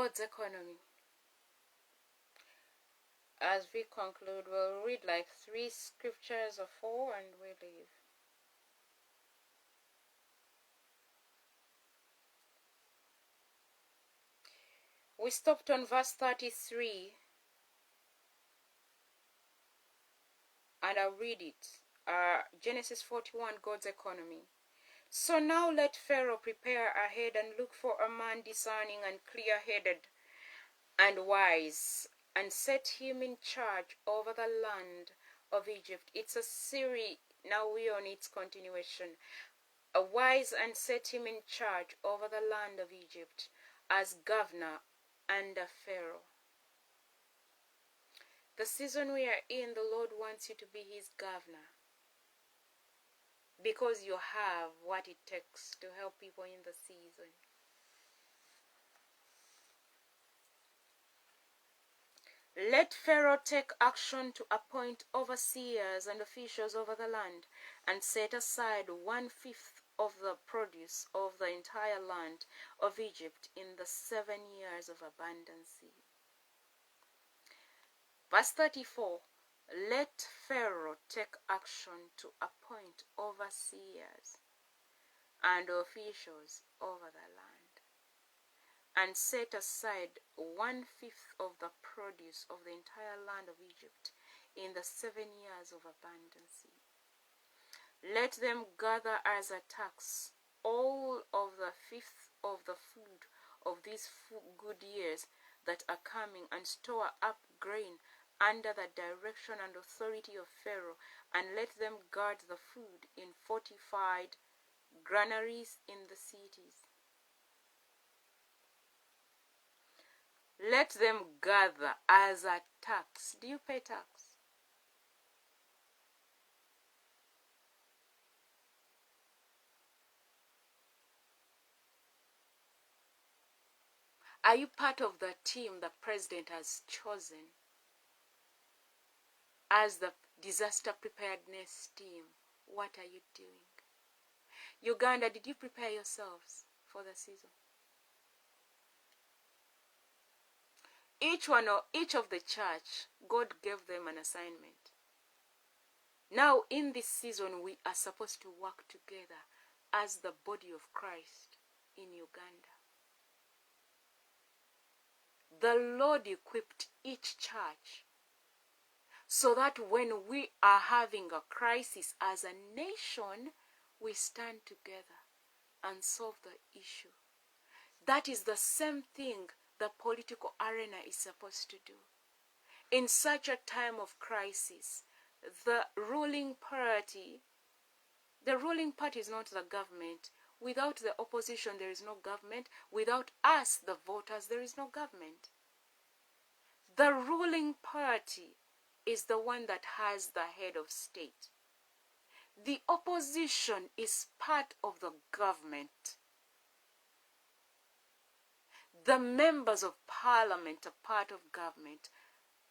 God's economy. As we conclude, we'll read like 3 scriptures or 4 and we leave. We stopped on verse 33 and I'll read it. Genesis 41, God's economy. So now let Pharaoh prepare ahead and look for a man discerning and clear-headed and wise, and set him in charge over the land of Egypt. It's a series, now we're on its continuation. A wise, and set him in charge over the land of Egypt as governor under Pharaoh. The season we are in, the Lord wants you to be his governor, because you have what it takes to help people in the season. Let Pharaoh take action to appoint overseers and officials over the land, and set aside 1/5 of the produce of the entire land of Egypt in the 7 years of abundance. Verse 34, let Pharaoh take action to appoint overseers and officials over the land, and set aside 1/5 of the produce of the entire land of Egypt in the 7 years of abundance. Let them gather as a tax all of the 1/5 of the food of these good years that are coming, and store up grain under the direction and authority of Pharaoh, and let them guard the food in fortified granaries in the cities. Let them gather as a tax. Do you pay tax? Are you part of the team the president has chosen as the disaster preparedness team? What are you doing? Uganda, did you prepare yourselves for the season? Each of the church, God gave them an assignment. Now in this season, we are supposed to work together as the body of Christ in Uganda. The Lord equipped each church so that when we are having a crisis as a nation, we stand together and solve the issue. That is the same thing the political arena is supposed to do. In such a time of crisis, the ruling party is not the government. Without the opposition, there is no government. Without us, the voters, there is no government. The ruling party is the one that has the head of state. The opposition is part of the government. The members of parliament are part of government.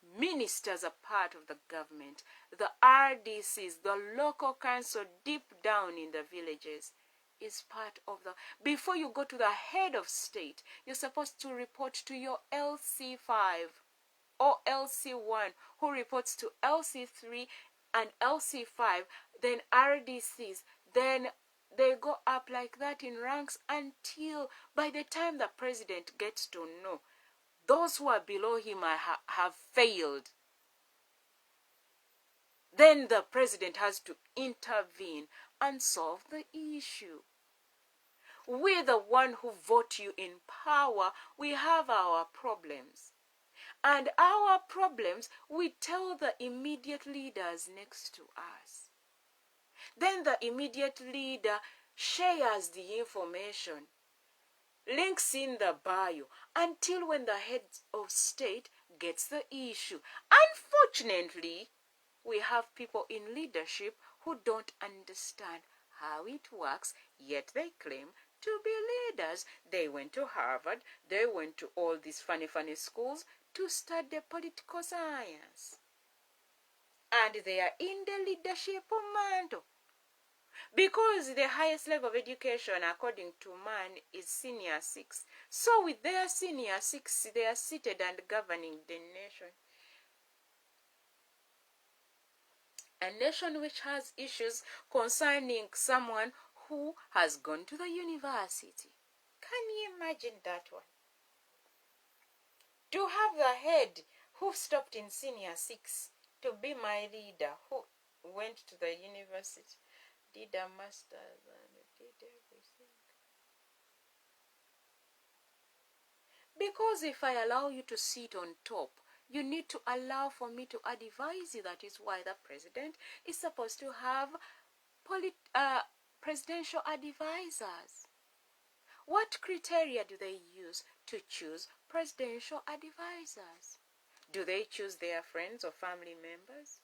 Ministers are part of the government. The RDCs, the local council deep down in the villages, is part of the... Before you go to the head of state, you're supposed to report to your LC5 or LC1, who reports to LC3 and LC5, then RDCs, then they go up like that in ranks until by the time the president gets to know, those who are below him have failed. Then the president has to intervene and solve the issue. We, the one who vote you in power, we have our problems. And our problems, we tell the immediate leaders next to us. Then the immediate leader shares the information, links in the bio, until when the head of state gets the issue. Unfortunately, we have people in leadership who don't understand how it works, yet they claim to be leaders. They went to Harvard, they went to all these funny schools to study political science. And they are in the leadership mantle. Because the highest level of education, according to man, is senior 6. So with their senior 6, they are seated and governing the nation. A nation which has issues concerning someone who has gone to the university. Can you imagine that one? To have the head who stopped in senior 6 to be my leader, who went to the university, did a master's and did everything. Because if I allow you to sit on top, you need to allow for me to advise you. That is why the president is supposed to have presidential advisors. What criteria do they use to choose presidential advisors? Do they choose their friends or family members?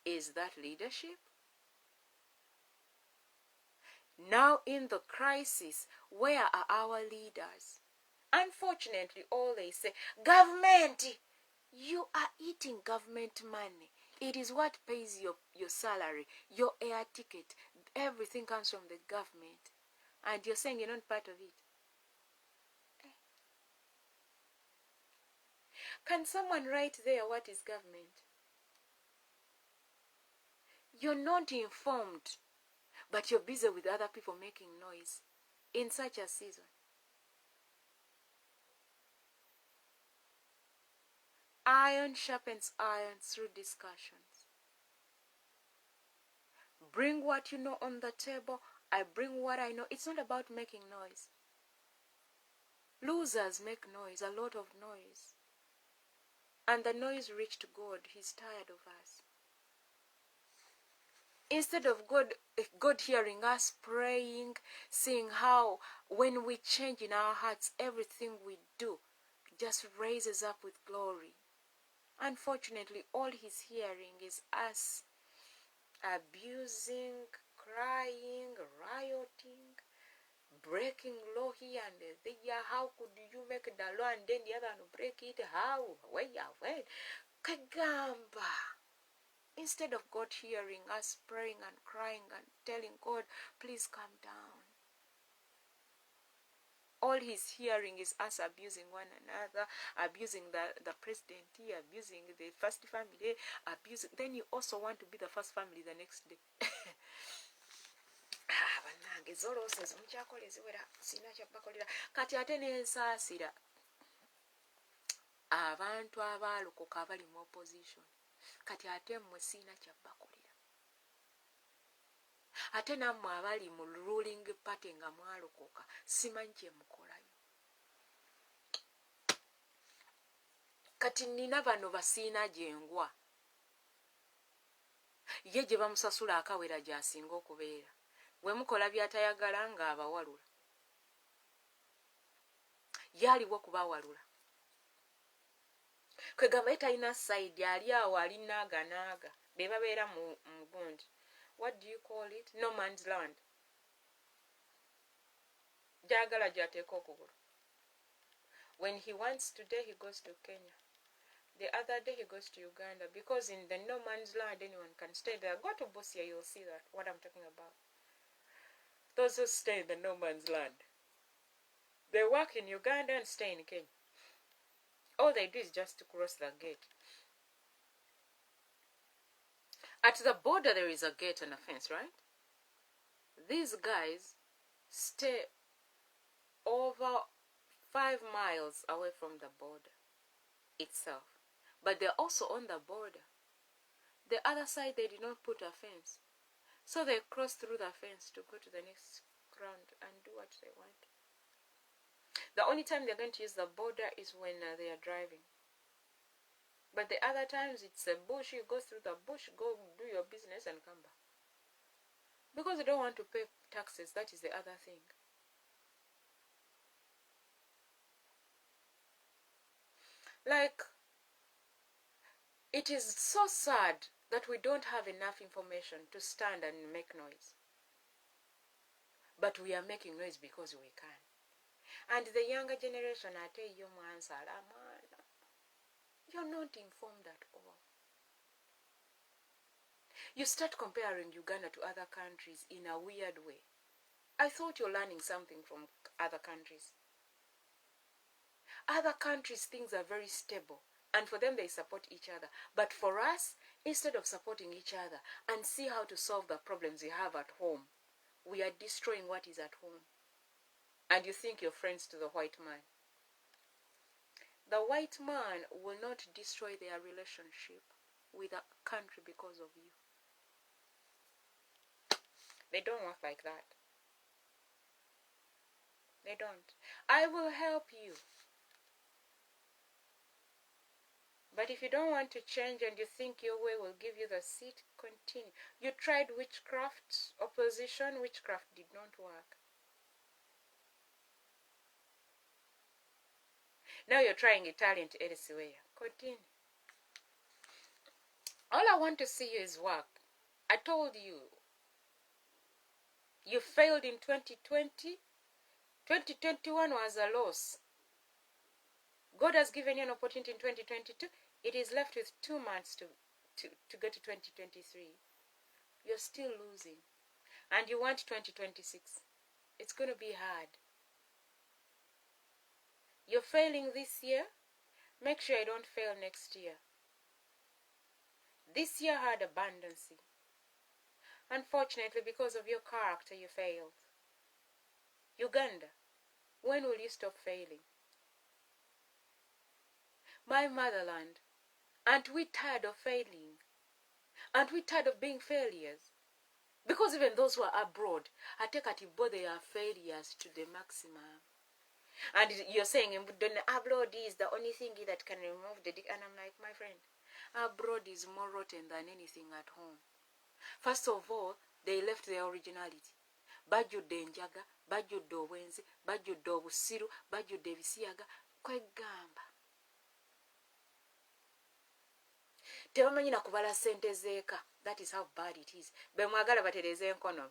Is that leadership? Now in the crisis, where are our leaders? Unfortunately, all they say, government, you are eating government money. It is what pays your salary, your air ticket. Everything comes from the government. And you're saying you're not part of it. Can someone write there what is government? You're not informed, but you're busy with other people making noise in such a season. Iron sharpens iron through discussions. Bring what you know on the table. I bring what I know. It's not about making noise. Losers make noise, a lot of noise. And the noise reached God. He's tired of us. Instead of God hearing us praying, seeing how when we change in our hearts, everything we do just raises up with glory. Unfortunately, all he's hearing is us abusing, crying, rioting, breaking law here and there. How could you make the law and then the other one break it? How? Where? Kagamba. Instead of God hearing us praying and crying and telling God, please calm down. All he's hearing is us abusing one another, abusing the president here, abusing the first family, abusing. Then you also want to be the first family the next day. Kati ate nensaasira abantu abaalokoka abali mu opposition. Kati ate mmwe siina kyabbakolera. Ate nammwe abali mu ruling party nga mwalokoka simanyi kye mukolayo. Kati nina bano basiina gyengwa. Ye gye bamusasula akawera gy'asinga okubeera. Bwe mukola by'atayagala nga abawalula. Yaaliwo kubawalula. Kwegamba talina side ali awo alinaaganaaga. Be babeera mu gundi. What do you call it? No man's land. Jagala jateeka okugulu. When he wants today, he goes to Kenya. The other day, he goes to Uganda. Because in the no man's land, anyone can stay there. Go to Busia, you'll see that, what I'm talking about. Those who stay in the no man's land, they work in Uganda and stay in Kenya. All they do is just to cross the gate. At the border, there is a gate and a fence, right? These guys stay over 5 miles away from the border itself. But they're also on the border. The other side, they did not put a fence. So they cross through the fence to go to the next ground and do what they want. The only time they're going to use the border is when they are driving. But the other times, it's a bush. You go through the bush, go do your business and come back. Because they don't want to pay taxes. That is the other thing. Like, it is so sad that we don't have enough information to stand and make noise. But we are making noise because we can. And the younger generation, I tell you, you're not informed at all. You start comparing Uganda to other countries in a weird way. I thought you're learning something from other countries. Other countries, things are very stable, and for them they support each other. But for us, instead of supporting each other and see how to solve the problems we have at home, we are destroying what is at home. And you think you're friends to the white man. The white man will not destroy their relationship with a country because of you. They don't work like that. They don't. I will help you. But if you don't want to change and you think your way will give you the seat, continue. You tried witchcraft, opposition, witchcraft did not work. Now you're trying Italian to elsewhere. Continue. All I want to see you is work. I told you. You failed in 2020. 2021 was a loss. God has given you an opportunity in 2022. It is left with 2 months to get to 2023. You're still losing. And you want 2026. It's going to be hard. You're failing this year. Make sure you don't fail next year. This year had abundance. Unfortunately, because of your character, you failed. Uganda, when will you stop failing? My motherland, aren't we tired of failing? Aren't we tired of being failures? Because even those who are abroad, I take it both they are failures to the maximum. And you're saying abroad is the only thing that can remove the dick. And I'm like, my friend, abroad is more rotten than anything at home. First of all, they left their originality. Bajjudde enjaga, bajjudde obwenzi, bajjudde obusiru, bajjudde ebisiyaga, kwegamba. Tebamanyi na kubala ssente zeeka. That is how bad it is. Bemwagala batereze enkono.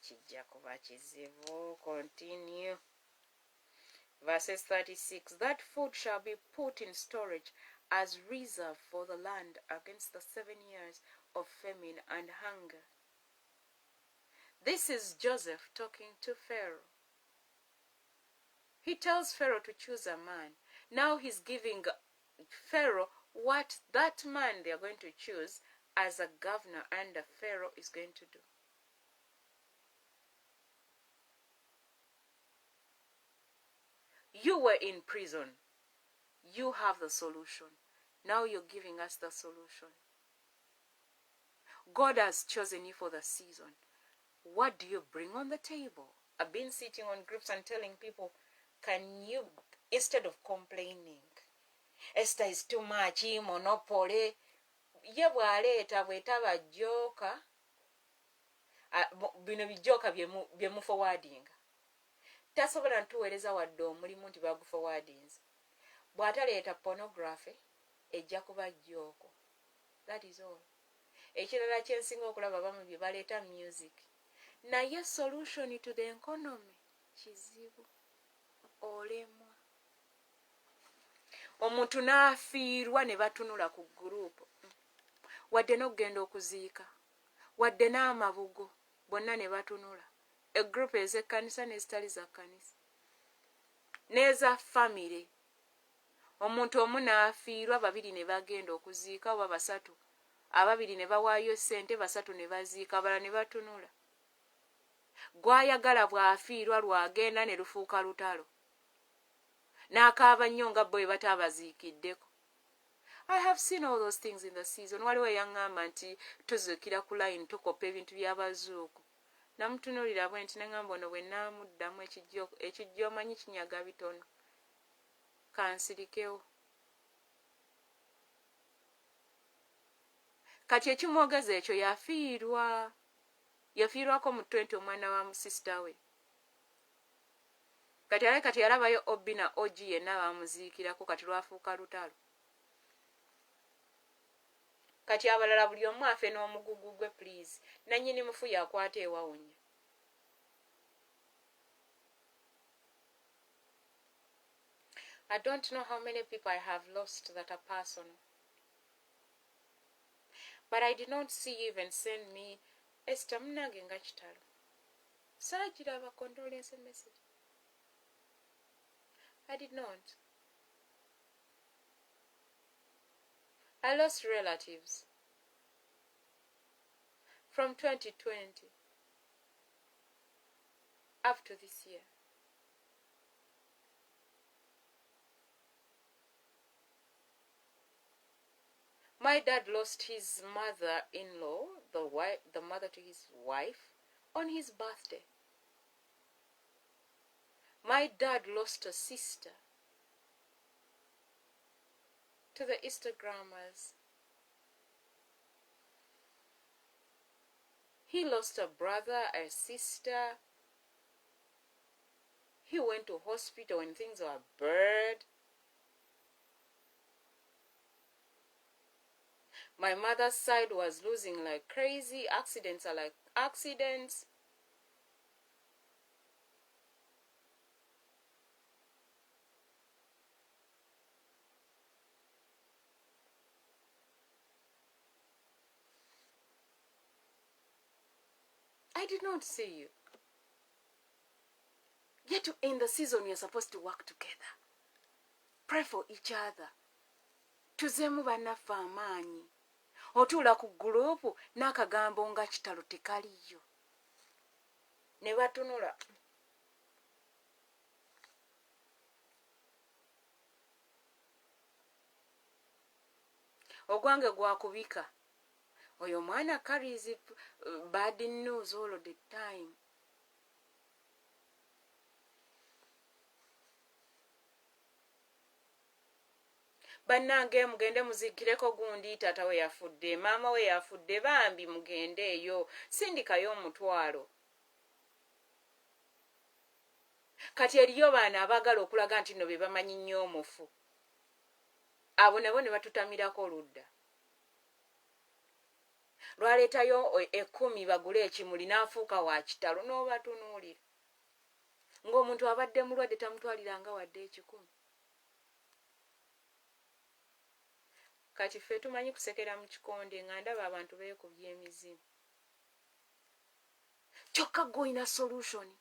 Kijja kuba kizibu. Continue. Verses 36. That food shall be put in storage as reserve for the land against the 7 years of famine and hunger. This is Joseph talking to Pharaoh. He tells Pharaoh to choose a man. Now he's giving Pharaoh what that man they are going to choose as a governor under Pharaoh is going to do. You were in prison. You have the solution. Now you're giving us the solution. God has chosen you for the season. What do you bring on the table? I've been sitting on groups and telling people, can you, instead of complaining, Esther is too much, monopoly, ye bwaleeta bwetaba joka, bino bijoka byemu forwarding. Tasobola ntuweereza wadde omulimu nti baguforwardings. Bw'ataleeta pornography, ejja kuba jjooko. That is all. Ekirala kyensinga okulaba abamu bye baleeta music. Naye solution to the economy kizibu. Olemwa. Omuntu n'afiirwa ne batunula ku gurupu. Wadde n'okugenda okuziika. Wadde n'amabugo. Bonna ne batunula. Egrupu ez'ekkanisa n'ezitali za kkanisa. N'eza famire. Omuntu omu n'afiirwa, babiri ne bagenda okuziika oba basatu. Ababiri ne bawaayo ssente, basatu ne baziika, abalala ne batunula. Gwayagala bw'afiirwa lwagenda ne lufuuka lutalo. N'akaaba nnyo nga bo bwe bataabaziikiddeko. I have seen all those things in the season. Waliwo eyaŋŋamba nti tuzuukira ku line tukopa ebintu by'abazuuku. Namutunuulira bwe nti neŋŋamba ono bwe nnaamuddamu ekijjo omanyi kinyaga bitono. Kansirikewo. Kati ekimwogeza ekyo yafiirwa. Yafiirwako mu 20 omwana wa musisita we. Kati yalabayo Obi na Ogi yenna bamuziikirako kati lwafuuka lutalo. Kati abalala buli omu afe n'omugugu gwe please. Nannyini mufu yakwata ewawunya. I don't know how many people I have lost that are personal. But I did not see you even send me Esther mnange nga kitalo. Saagiraba condolence message. I did not. I lost relatives from 2020 up to this year. My dad lost his mother-in-law, the mother to his wife, on his birthday. My dad lost a sister to the Instagrammers. He lost a brother, a sister. He went to hospital when things were bad. My mother's side was losing like crazy. Accidents are like accidents. I did not see you. Yet in the season you're supposed to work together. Pray for each other. Tuzemu bannaffe amaanyi. Otuula ku gurupu n'akagambo nga kitalo tekaliyo. Ne batunula. Ogwange gwakubika. Oyo mwana carries bad news all the time. Bannange mugende muzikireko gundi taata we yafudde, maama we yafudde, bambi mugende eyo, sindikayo omutwalo. Kati eriyo baana abaagala okulaga nti nno be bamanyi nnyo omufu. Abo nabo ne batutamirako oludda. Lwaleetayo 10 bagule ekimuli n'afuuka wa kitalo n'obatunuulira. Ng'omuntu abadde mulwadde tamutwaliranga wadde 10. Kati ffe tumanyi kusekera mu kikonde nga ndaba abantu beekubye emizimu. Kyokka gw'olina solution.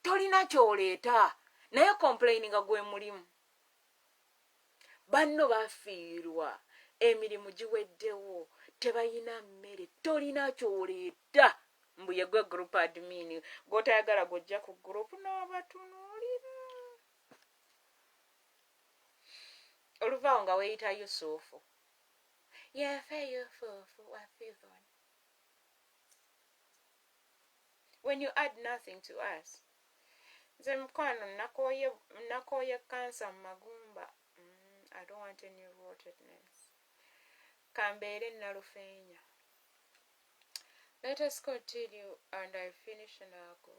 Tolina ky'oleeta, naye complain nga gwe mulimu. Banno bafiirwa, emirimu giweddewo, tebayina mmere, tolina ky'oleeta. Mbu ye gwe group admin, gw'otayagala gojja ku group n'abatunuulira. Oluvaawo nga weeyita Yusufu. Yefe Yusufu wafivon. When you add nothing to us. Nze mukwano nakooye kansa mu magumba. I don't want any rottenness. Kambeere nalufeenya. Let us continue and I finish and I'll go.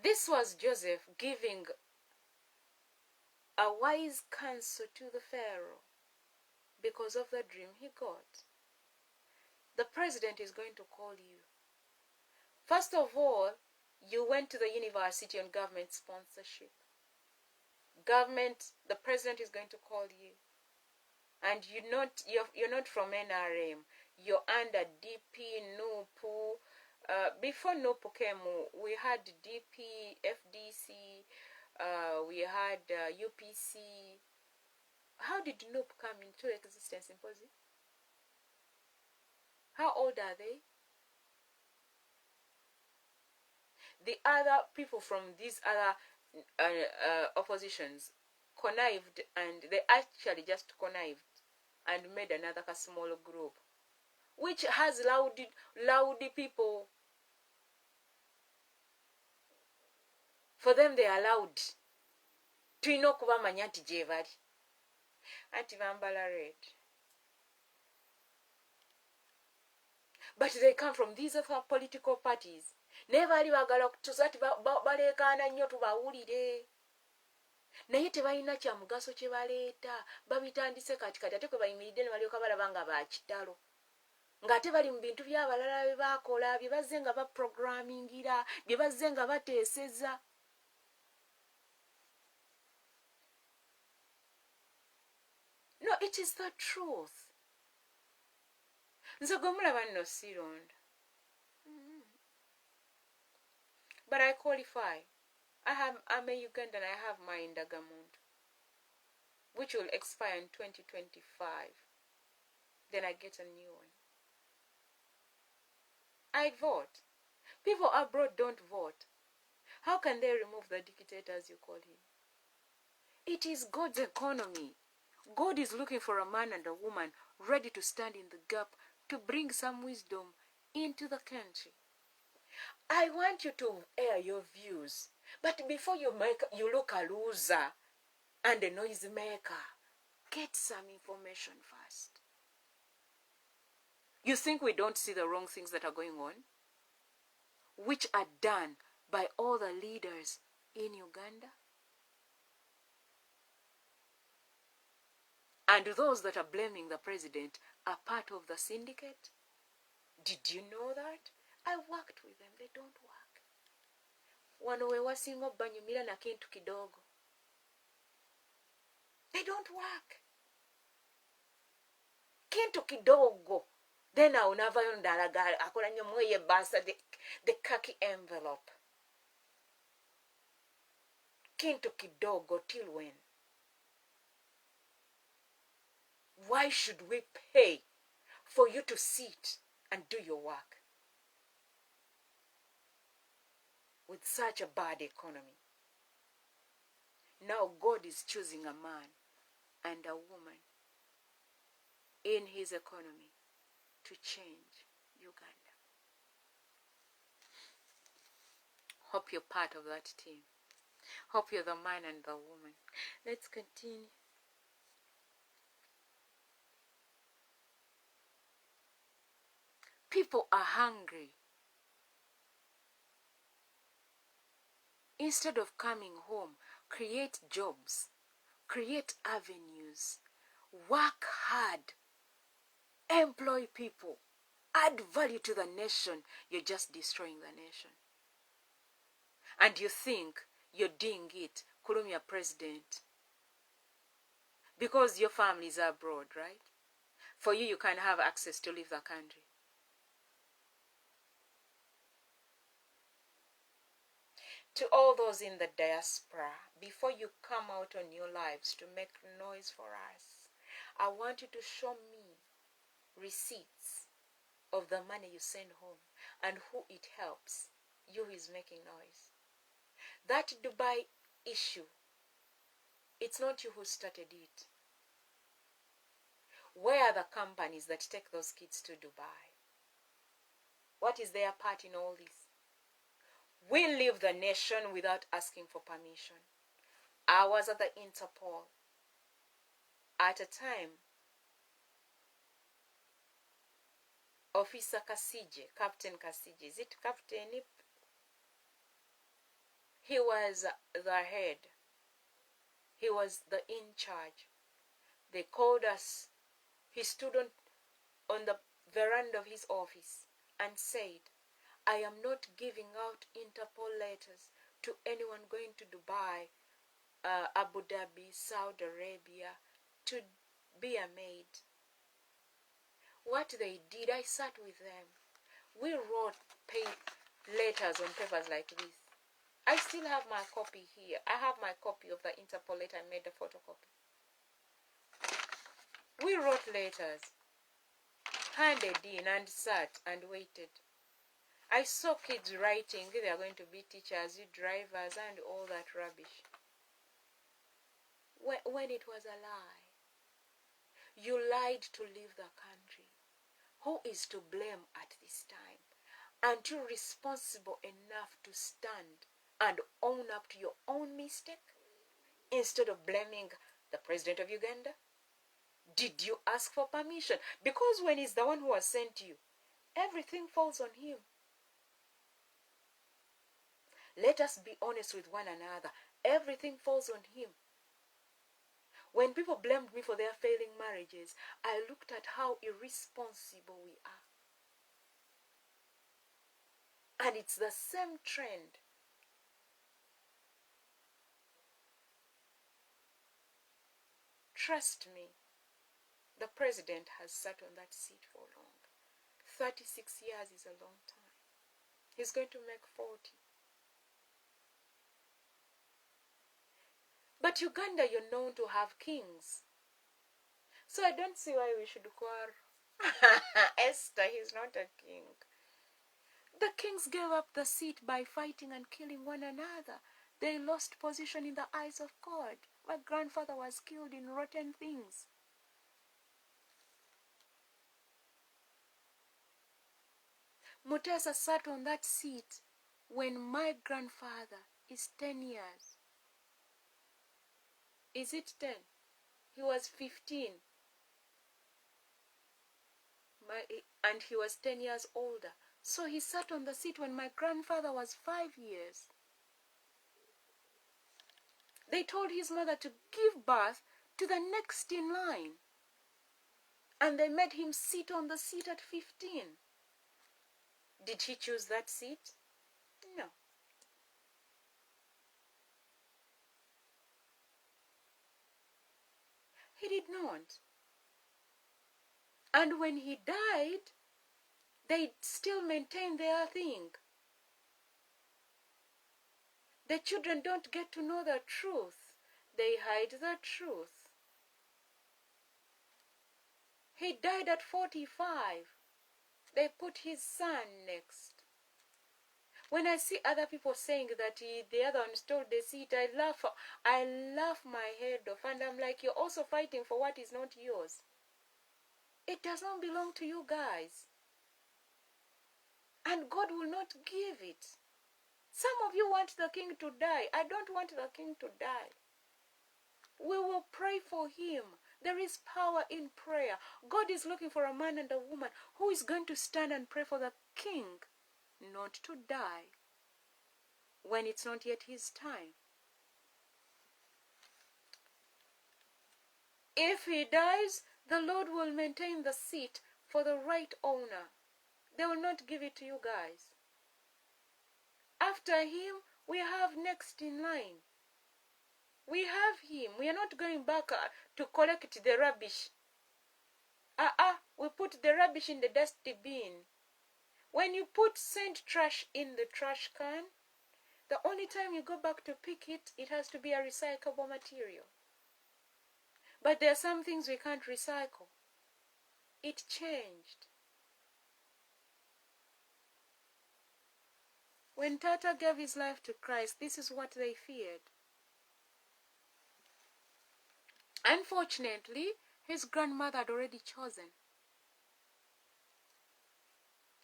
This was Joseph giving a wise counsel to the Pharaoh because of the dream he got. The president is going to call you. First of all, you went to the university on government sponsorship. The president is going to call you. And you're not from NRM. You're under DP, NUPU. Before NUPU came, we had DP, FDC, we had UPC. How did NUPU come into existence, Imposi? How old are they? The other people from these other oppositions connived, and they actually just connived and made another small group, which has loud people. For them, they are loud. Tulina okubamanya nti gye bali. Anti bambala red. But they come from these other political parties. Naye baali baagala okutuusa ti baleekaana nnyo tubawulire. Naye tebalina kya mugaso kye baleeta. Babitandise kati ate kwe bayimiridde ne balyoka balaba nga bakitalo. Ng'ate bali mu bintu by'abalala bye baakola, bye bazze nga baprogrammingira, bye bazze nga bateeseza. No, it is the truth. Nze gwe mulaba nno sironda. But I qualify. I'm a Ugandan. I have my indagamuntu, which will expire in 2025. Then I get a new one. I vote. People abroad don't vote. How can they remove the dictator, as you call him? It is God's economy. God is looking for a man and a woman ready to stand in the gap to bring some wisdom into the country. I want you to air your views, but before you look a loser and a noisemaker, get some information first. You think we don't see the wrong things that are going on, which are done by all the leaders in Uganda? And those that are blaming the president are part of the syndicate? Did you know that? I worked with them. They don't work. Wano we wasinga banyumira na kintu kidogo. They don't work. Kintu kidogo. Then I will never ndalaga akola nnyo mweye basa the khaki envelope. Kintu kidogo till when? Why should we pay for you to sit and do your work with such a bad economy? Now God is choosing a man and a woman in his economy to change Uganda. Hope you're part of that team. Hope you're the man and the woman. Let's continue. People are hungry. Instead of coming home, create jobs, create avenues, work hard, employ people, add value to the nation. You're just destroying the nation. And you think you're doing it, Kulumia president, because your families are abroad, right? For you can have access to leave the country. To all those in the diaspora, before you come out on your lives to make noise for us, I want you to show me receipts of the money you send home and who it helps. You who is making noise. That Dubai issue, it's not you who started it. Where are the companies that take those kids to Dubai? What is their part in all this? We leave the nation without asking for permission. I was at the Interpol at a time. Officer Kasije, Captain Kasije, is it Captain? He was the head. He was the in charge. They called us. He stood on the veranda of his office and said, I am not giving out Interpol letters to anyone going to Dubai, Abu Dhabi, Saudi Arabia, to be a maid. What they did, I sat with them. We wrote letters on papers like this. I still have my copy here. I have my copy of the Interpol letter. I made the photocopy. We wrote letters, handed in and sat and waited. I saw kids writing, they are going to be teachers, drivers, and all that rubbish. When it was a lie. You lied to leave the country. Who is to blame at this time? Aren't you responsible enough to stand and own up to your own mistake instead of blaming the president of Uganda? Did you ask for permission? Because when he's the one who has sent you, everything falls on him. Let us be honest with one another. Everything falls on him. When people blamed me for their failing marriages, I looked at how irresponsible we are. And it's the same trend. Trust me. The president has sat on that seat for long. 36 years is a long time. He's going to make 40. But Uganda, you're known to have kings. So I don't see why we should quarrel. Esther, he's not a king. The kings gave up the seat by fighting and killing one another. They lost position in the eyes of God. My grandfather was killed in rotten things. Mutesa sat on that seat when my grandfather is 10 years. Is it 10? He was 15. And he was 10 years older. So he sat on the seat when my grandfather was 5 years. They told his mother to give birth to the next in line. And they made him sit on the seat at 15. Did he choose that seat? No. He did not. And when he died, they still maintained their thing. The children don't get to know the truth. They hide the truth. He died at 45. They put his son next. When I see other people saying that the other one stole the seat, I laugh my head off, and I'm like, you're also fighting for what is not yours. It does not belong to you guys. And God will not give it. Some of you want the king to die. I don't want the king to die. We will pray for him. There is power in prayer. God is looking for a man and a woman who is going to stand and pray for the king not to die when it's not yet his time. If he dies, the Lord will maintain the seat for the right owner. They will not give it to you guys. After him, we have next in line. We have him. We are not going back to collect the rubbish. We put the rubbish in the dustbin. When you put sand trash in the trash can, the only time you go back to pick it, it has to be a recyclable material. But there are some things we can't recycle. It changed. When Tata gave his life to Christ, this is what they feared. Unfortunately, his grandmother had already chosen.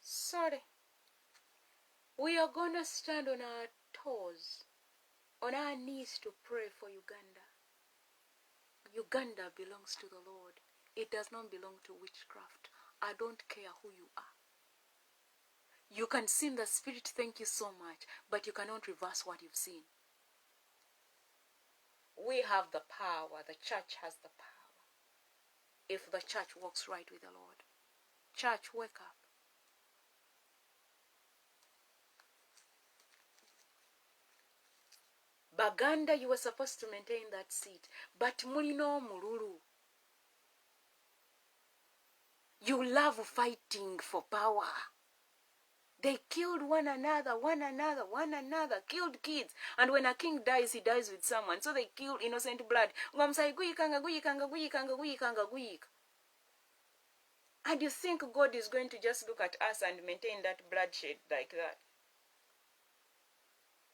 Sorry. We are going to stand on our toes, on our knees to pray for Uganda. Uganda belongs to the Lord. It does not belong to witchcraft. I don't care who you are. You can sin the Spirit, thank you so much, but you cannot reverse what you've seen. We have the power. The church has the power. If the church walks right with the Lord. Church, wake up. Baganda, you were supposed to maintain that seat, but mulino mululu. You love fighting for power. They killed one another, killed kids. And when a king dies, he dies with someone. So they killed innocent blood. And you think God is going to just look at us and maintain that bloodshed like that?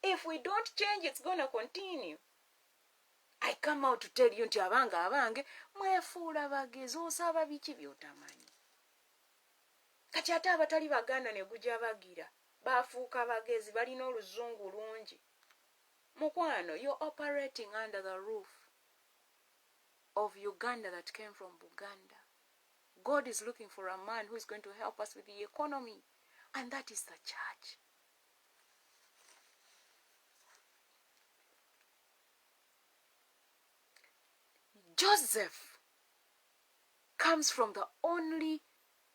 If we don't change, it's going to continue. I come out to tell you nti abange mwefuula bagezi osaba biki by'otamanyi. Kati ate abatali Baganda ne gujja bagira baafuuka bagezi balina oluzungu lungi. Mukwano, you're operating under the roof of Uganda that came from Buganda. God is looking for a man who is going to help us with the economy, and that is the church. Joseph comes from the only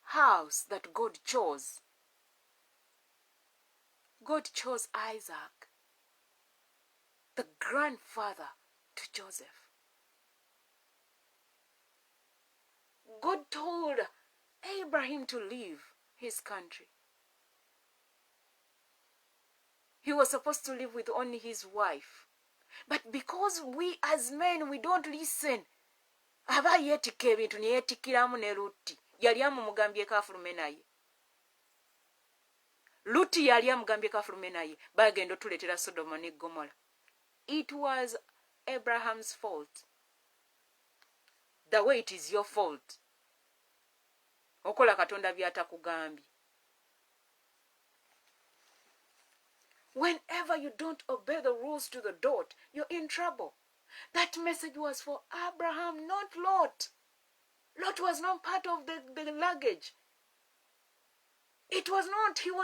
house that God chose. God chose Isaac, the grandfather to Joseph. God told Abraham to leave his country. He was supposed to live with only his wife. But because we as men, we don't listen. Aba yeetikka ebintu ne yeetikkiramu ne Lutti. Yali amumugambyeko afulume naye. Lutti yali amugambyeko afulume naye. Bagenda otuleetera Sodoma ne Gomora. It was Abraham's fault. The way it is your fault. Okola Katonda byatakugambye. Whenever you don't obey the rules to the dot, you're in trouble. That message was for Abraham, not Lot. Lot was not part of the luggage. He was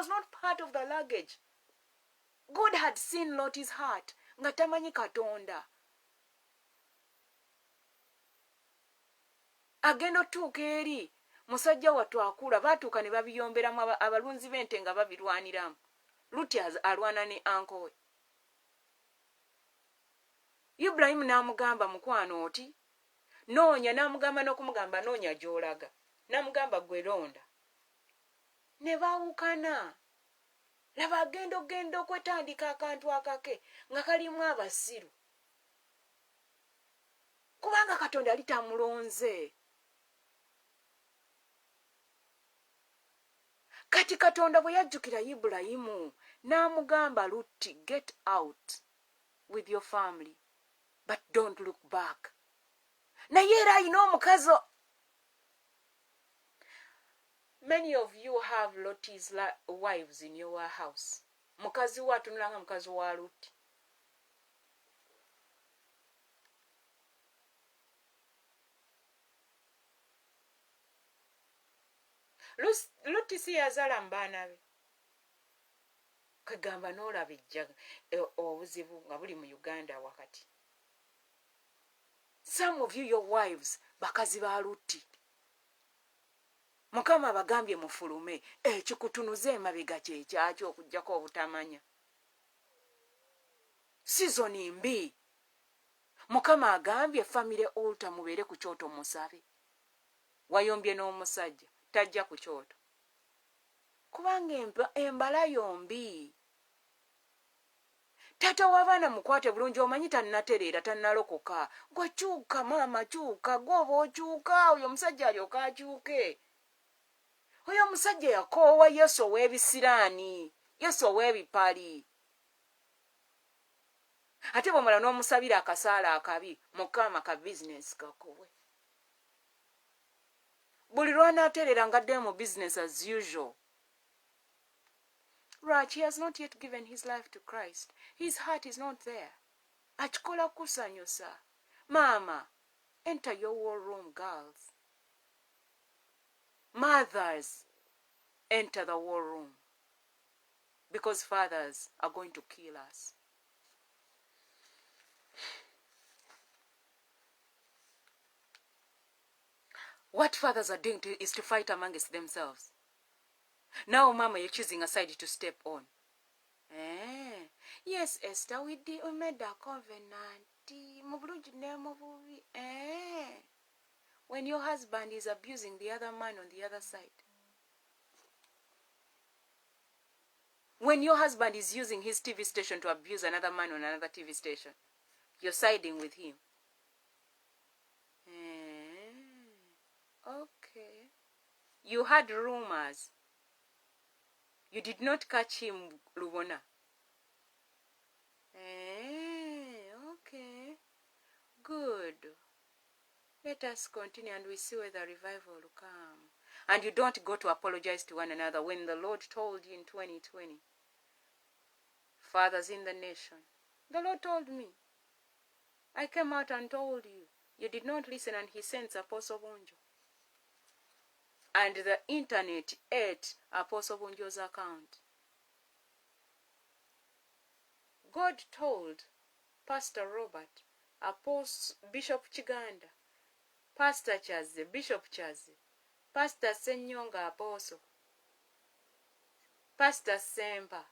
not part of the luggage. God had seen Lot's heart. Nga tamanyi Katonda. Agenda otuuka eri musajja wattu akula baatuuka ne babiyomberamu abalunzi b'ente nga babirwaniramu. Lutti alwana ne anko we. Ibrahimu n'amugamba mukwano oti noonya, n'amugamba n'okumugamba noonya gy'olaga, n'amugamba gwe londa. Ne baawukana. Laba agenda okwetandika akantu akake nga kalimu abasiru. Kubanga Katonda ali tamulonze. Kati Katonda bwe yajjukira Ibrahimu n'amugamba Lutti, get out with your family, but don't look back. Naye era alina omukazi. Many of you have Lot's wives in your house. Mukazi wa atunulanga mukazi wa Lutti. Lutti si yazaala mu baana be. Kagamba n'olaba ejja obuzibu nga buli mu Uganda wakati. Some of you, your wives, bakazi ba Lutti. Mukama bagambye mufulume, kikutunuze emabega kye kyakyo okujjako obutamanya. Season mbi. Mukama agambye family altar mubeere ku kyoto musabe. Wayombye n'omusajja tajja ku kyoto. Kubanga embala yombi. Tata w'abaana mukwate bulungi, omanyi tannatereera tannalokoka. Gwe kyuka maama kyuka, gw'oba okyuka, oyo omusajja alyoka akyuke. Oyo omusajja yakoowa Yesu ow'ebisiraani, Yesu ow'ebipali. Ate bw'omala n'omusabira akasaala akabi, Mukama ka bizinesi kakowe. Buli lw'anaatereera ngadde mu business as usual. Right, he has not yet given his life to Christ. His heart is not there. Akikola kusanyusa. Mama, enter your war room, girls. Mothers, enter the war room. Because fathers are going to kill us. What fathers are doing is to fight amongst themselves. Now, Mama, you're choosing a side to step on. Yes, Esther, we made a covenant. When your husband is abusing the other man on the other side. When your husband is using his TV station to abuse another man on another TV station, you're siding with him. Okay. You had rumors. You did not catch him, Lubona. Okay. Good. Let us continue and we see where the revival will come. And you don't go to apologize to one another when the Lord told you in 2020. Fathers in the nation. The Lord told me. I came out and told you. You did not listen and he sends Apostle Bonjo. And the internet ate Apostle Bonjo's account. God told Pastor Robert, Apostle Bishop Chiganda, Pastor Chaze, Bishop Chaze, Pastor Senyonga Apostle, Pastor Semba,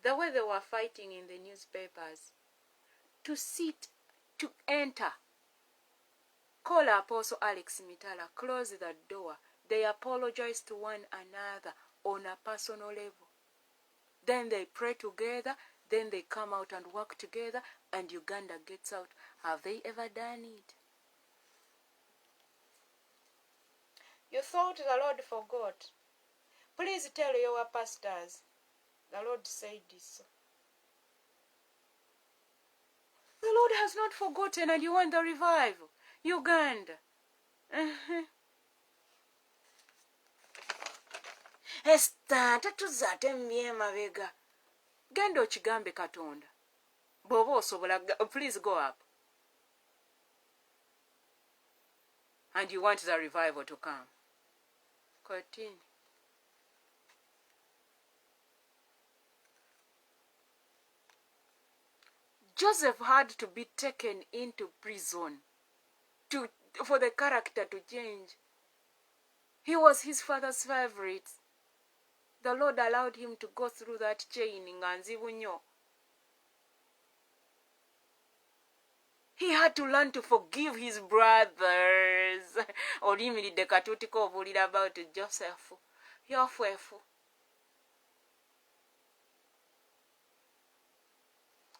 the way they were fighting in the newspapers, to enter Call Apostle Alex Mitala, close the door. They apologize to one another on a personal level. Then they pray together, then they come out and work together, and Uganda gets out. Have they ever done it? You thought the Lord forgot. Please tell your pastors, the Lord said this. The Lord has not forgotten, and you want the revival. Uganda. Esther, tatuzaate emyemabega. Genda okigambe Katonda. Bw'oba osobola, please go up. And you want the revival to come. Continue. Joseph had to be taken into prison for the character to change. He was his father's favorite. The Lord allowed him to go through that chaining and zibunyo. He had to learn to forgive his brothers. Olimiridde katuuti k'obuulira about Joseph. Yofwefu.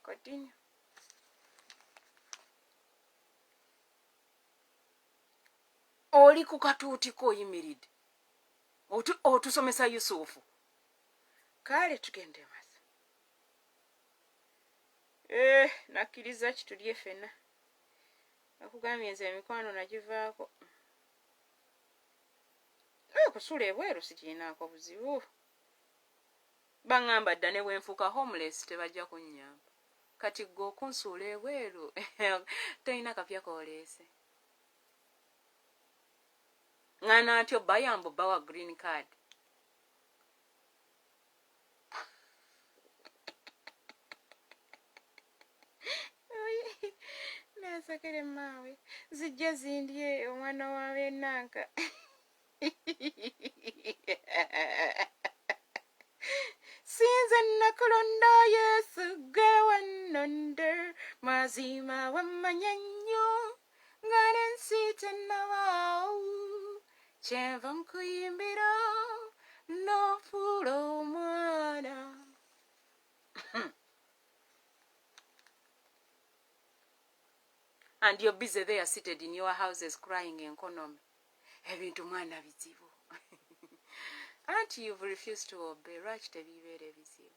Continue. Oli ku katuuti k'oyimiridde. Otusomesa Yusufu. Kale tugende masa. Nakkiriza kitulye ffenna. Nakugambye nze emikwano nagivaako. Kusula ebweru sikiinaako buzibu. Baŋŋamba dda ne bwe nfuuka homeless tebajja kunnyamba. Kati gwe okunsuula ebweru tolina kapya kooleese. Ngana atyo bayambo bawa green card. Nasakere maawe zijja zindye omwana wa Benanka. Sinze nakulonda Yesu gwe wannonda mazima wammanya nnyo nga n'ensi tennabaawo kyenva nkuyimbira n'ofuula omwana. And you're busy there seated in your houses crying economy. Ebintu mwana bizibu. Auntie, you've refused to obey. Lwaki tebibeere bizibu?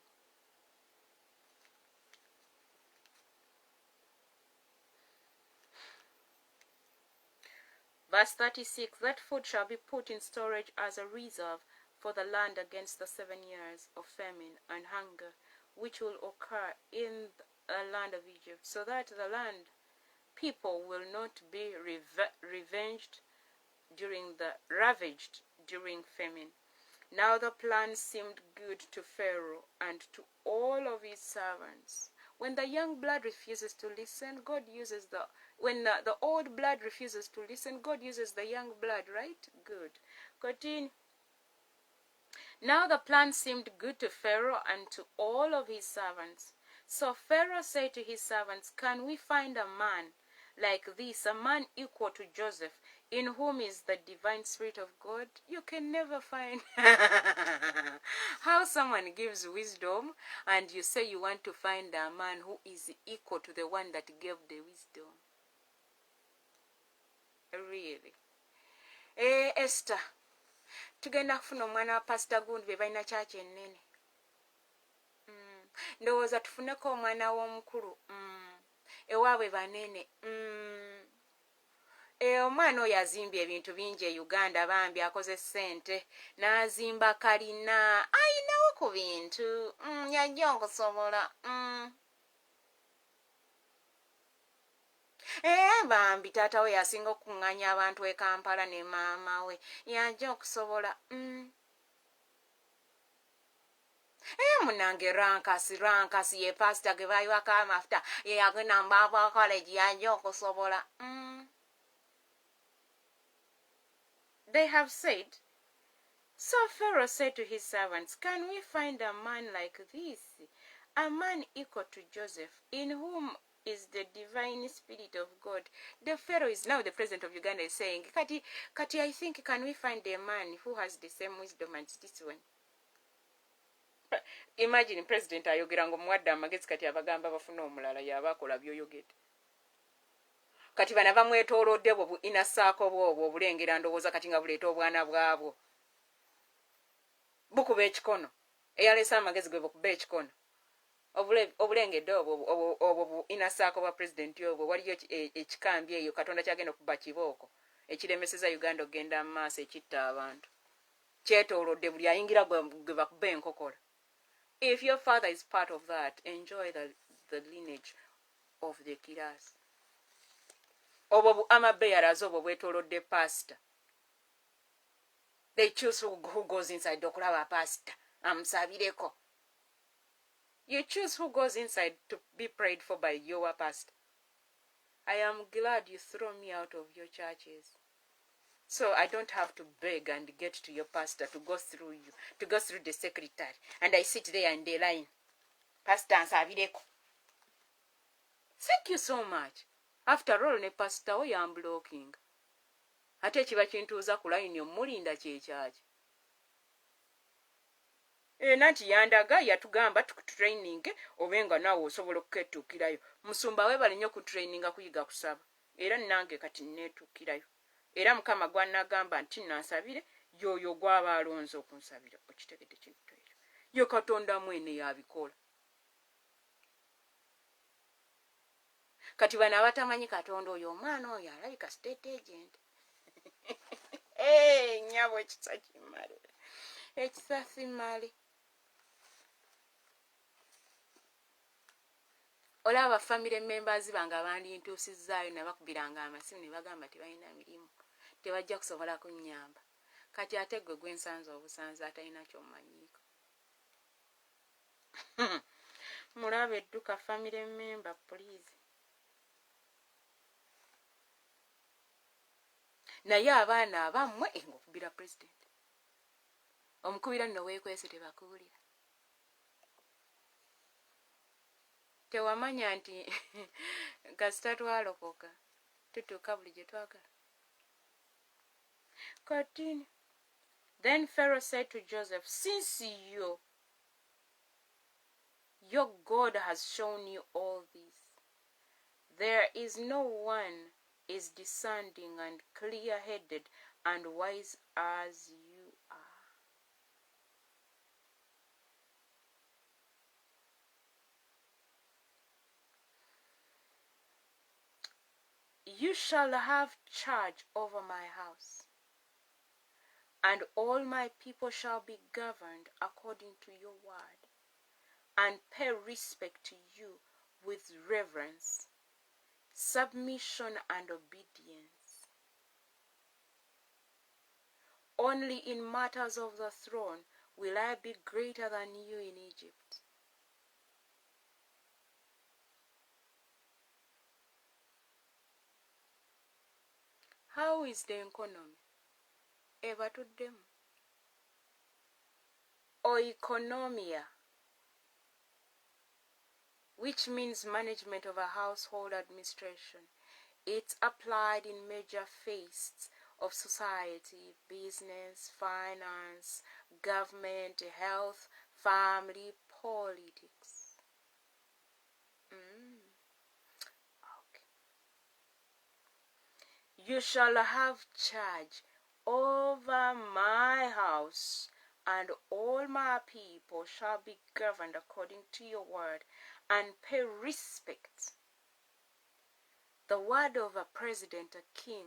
Verse 36, that food shall be put in storage as a reserve for the land against the 7 years of famine and hunger, which will occur in the land of Egypt, so that the land people will not be ravaged during famine. Now the plan seemed good to Pharaoh and to all of his servants. When the young blood refuses to listen, God uses when the old blood refuses to listen, God uses the young blood, right? Good. Continue. Now the plan seemed good to Pharaoh and to all of his servants. So Pharaoh said to his servants, can we find a man like this, a man equal to Joseph, in whom is the divine spirit of God? You can never find how someone gives wisdom and you say you want to find a man who is equal to the one that gave the wisdom. Really. Esther, tugenda kufuna omwana wa pastor gundi be balina church ennene. Ndowooza tufuneko omwana w'omukulu. Ewaabwe banene. Omwana oyo azimbye ebintu bingi e Uganda bambi akoze ssente n'azimba kalina ayinawo ku bintu yajja okusobola. Bambi taata we yasinga okuŋŋanya abantu e Kampala ne maama we yajja okusobola. Munange rankasi ye pastor ge bayiwako amafuta ye yagenda mu Bible college yajja okusobola. They have said, so Pharaoh said to his servants, can we find a man like this, a man equal to Joseph, in whom is the divine spirit of God. The Pharaoh is now the president of Uganda is saying, Kati, I think, can we find a man who has the same wisdom as this one? Imagine president ayogera ngo muwadde amagezi kati abagamba bafuna omulala yabakola byoyogedde. Kati bana bamwetoolodde bwo inasaako bwobwo obulengera ndowooza kati nga buleeta obwana bwabwo. Bukuba ekikono. Eyaleese amagezi gwe bukuba ekikono. Obulengedde obwo inasaako bwa pulezidenti obwo waliyo ekikambi eyo Katonda kyagenda okuba kibooko ekiremeseza Uganda okgenda mu maaso ekitta abantu. Kyetoolodde buli ayingira gwe bakuba enkokola. If your father is part of that, enjoy the lineage of the ctoss. Obo amabeyarazi obwo bwetoolodde pastor. They choose who goes inside okulaba pastor. Amusabireko. You choose who goes inside to be prayed for by your pastor. I am glad you throw me out of your churches, so I don't have to beg and get to your pastor to go through you, to go through the secretary, and I sit there in the line. Pastor ansabireko. Thank you so much. After all, ne pastor oyo am blocking. Ate kiba kintuuza ku line omulinda kyekyaki. Nanti yandaga yatugamba tukutraining obenga naawe osobola okuketuukirayo. Musumba webale nnyo ku traininga kuyiga kusaba. Era nange kati neetuukirayo. Era Mukama gw'anagamba nti nansabire yoyo gw'aba alonze okunsabira. Okitegedde kintu ekyo. Yo Katonda mwene yabikola. Kati bana abatamanyi Katonda oyo omwana oyo alabika state agent. Nyabo ekisa kimale. Ekisa simale. Olaba family members banga bandintuusizaayo ne bakubiranga amasimu ne bagamba tebalina mirimu. Tebajja kusobola kunnyamba. Kati ate gwe gwensanze obusanzi atalina ky'omanyiiko. Mulabe edduka family member please. Naye abaana abammwe ng'okubira president. Omukubira nno weekwese tebakuwulira. Tewamanya nti kasita twalokoka tutuuka buli gye twagala. Continue. Then Pharaoh said to Joseph, since your God has shown you all this, there is no one is discerning and clear-headed and wise as you are. You shall have charge over my house, and all my people shall be governed according to your word, and pay respect to you with reverence, submission, and obedience. Only in matters of the throne will I be greater than you in Egypt. How is the economy? Ebatuddemu. Oikonomia, which means management of a household administration. It's applied in major facets of society, business, finance, government, health, family, politics. Okay. You shall have charge over my house, and all my people shall be governed according to your word, and pay respect. The word of a president, a king,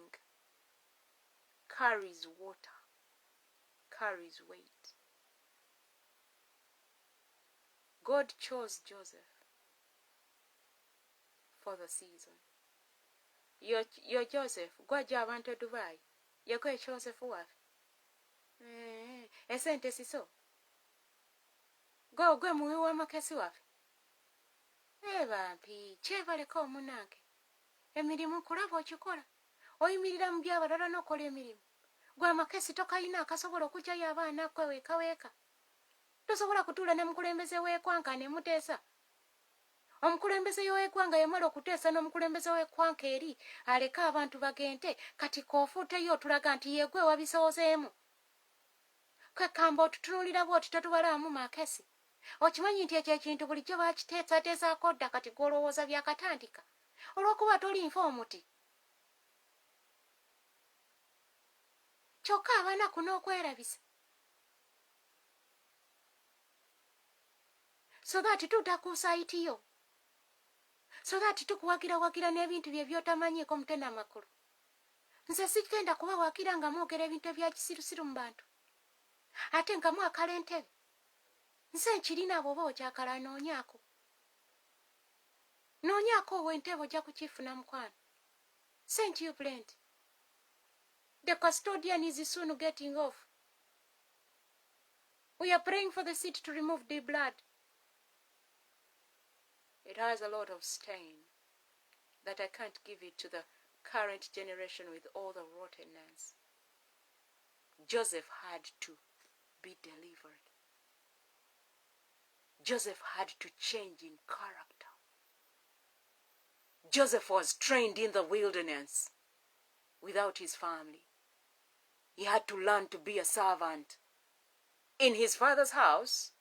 carries water, carries weight. God chose Joseph for the season. Yo Joseph, gwajja abantu Dubai. Yako Joseph wafe. Esente siso. Gwe muwi w'amakesi wafe. Bampi, kyebaleko omunange. Emirimu kulaba okikola. Oyimirira mu by'abalala n'okola emirimu. Gwe amakesi tokayina akasobola okugyayo abaana kwe weeka. Tosobola kutuula ne mukulembeze w'ekwanka ne muteesa. omukulembeze w'eggwanga yamala okuteesa n'omukulembeze w'eggwanga eri aleke abantu bagende kati koofuuteyo otulaga nti yeegwe wabisoozeemu kwekamba otutunulira bwoti totubalamu makesi okimanyi nti ekyo ekintu bulijjo bakiteesateesaako dda kati gw'olowooza byakatandika olw'okuba tolinfa omuti kyokka abanaku n'okwerabisa so that tutakuusaayitiyo so that tukuwagira n'ebintu bye by'otamanyiiko mutenda amakulu nze sigenda kubawagira nga mwogera ebintu ebya kisirusiru mu bantu ate nga mwakala entebe nze nkirina bw'oba okyakala noonyaako ow'entebe ojja kukifuna mukwano sent you plenty. The custodian is soon getting off. We are praying for the seat to remove the blood. It has a lot of stain that I can't give it to the current generation with all the rottenness. Joseph had to be delivered. Joseph had to change in character. Joseph was trained in the wilderness without his family. He had to learn to be a servant. In his father's house,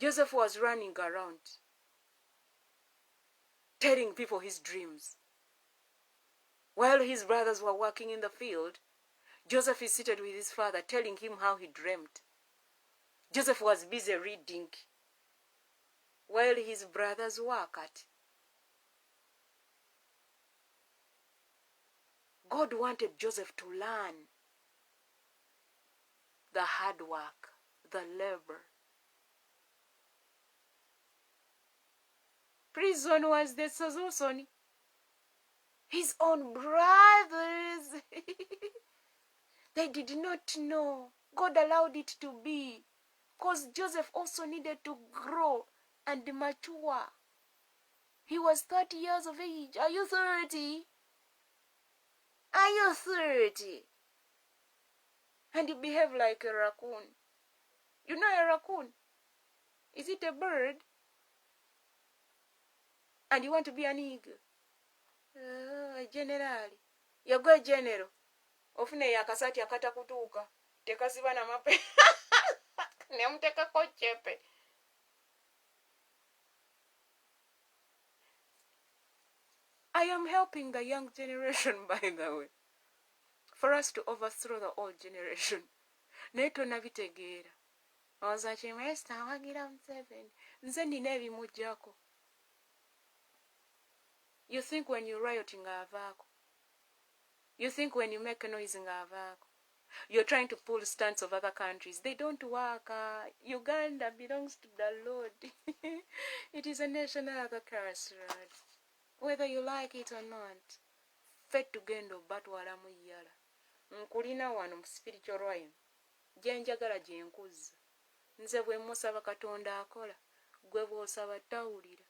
Joseph was running around, telling people his dreams. While his brothers were working in the field, Joseph is seated with his father, telling him how he dreamt. Joseph was busy reading while his brothers worked. God wanted Joseph to learn the hard work, the labor. Prison was the solution. His own brothers, they did not know. God allowed it to be, because Joseph also needed to grow and mature. He was 30 years of age. Are you 30? Are you 30? And you behave like a raccoon. You know a raccoon? Is it a bird? And you want to be an eagle? General. You're good general. Ofune yakasati akata kutuka. Tekasiba na mape. Nemuteka kochepe. I am helping the young generation, by the way, for us to overthrow the old generation. Neto nabitegeera. Oza chimesta wagira Museveni. Nze nina ebimujjako. You think when you riot ngavaako. You think when you make a noise ngavaako. You're trying to pull stunts of other countries. They don't work. Uganda belongs to the Lord. It is a national curse, Lord. Whether you like it or not. Fet tugendo batwala mu yala. Nkulina wano mu spiritual rhyme. Jenjagala jenkuza. Nze bwe musaba Katonda akola. Gwe bw'osaba tawulira.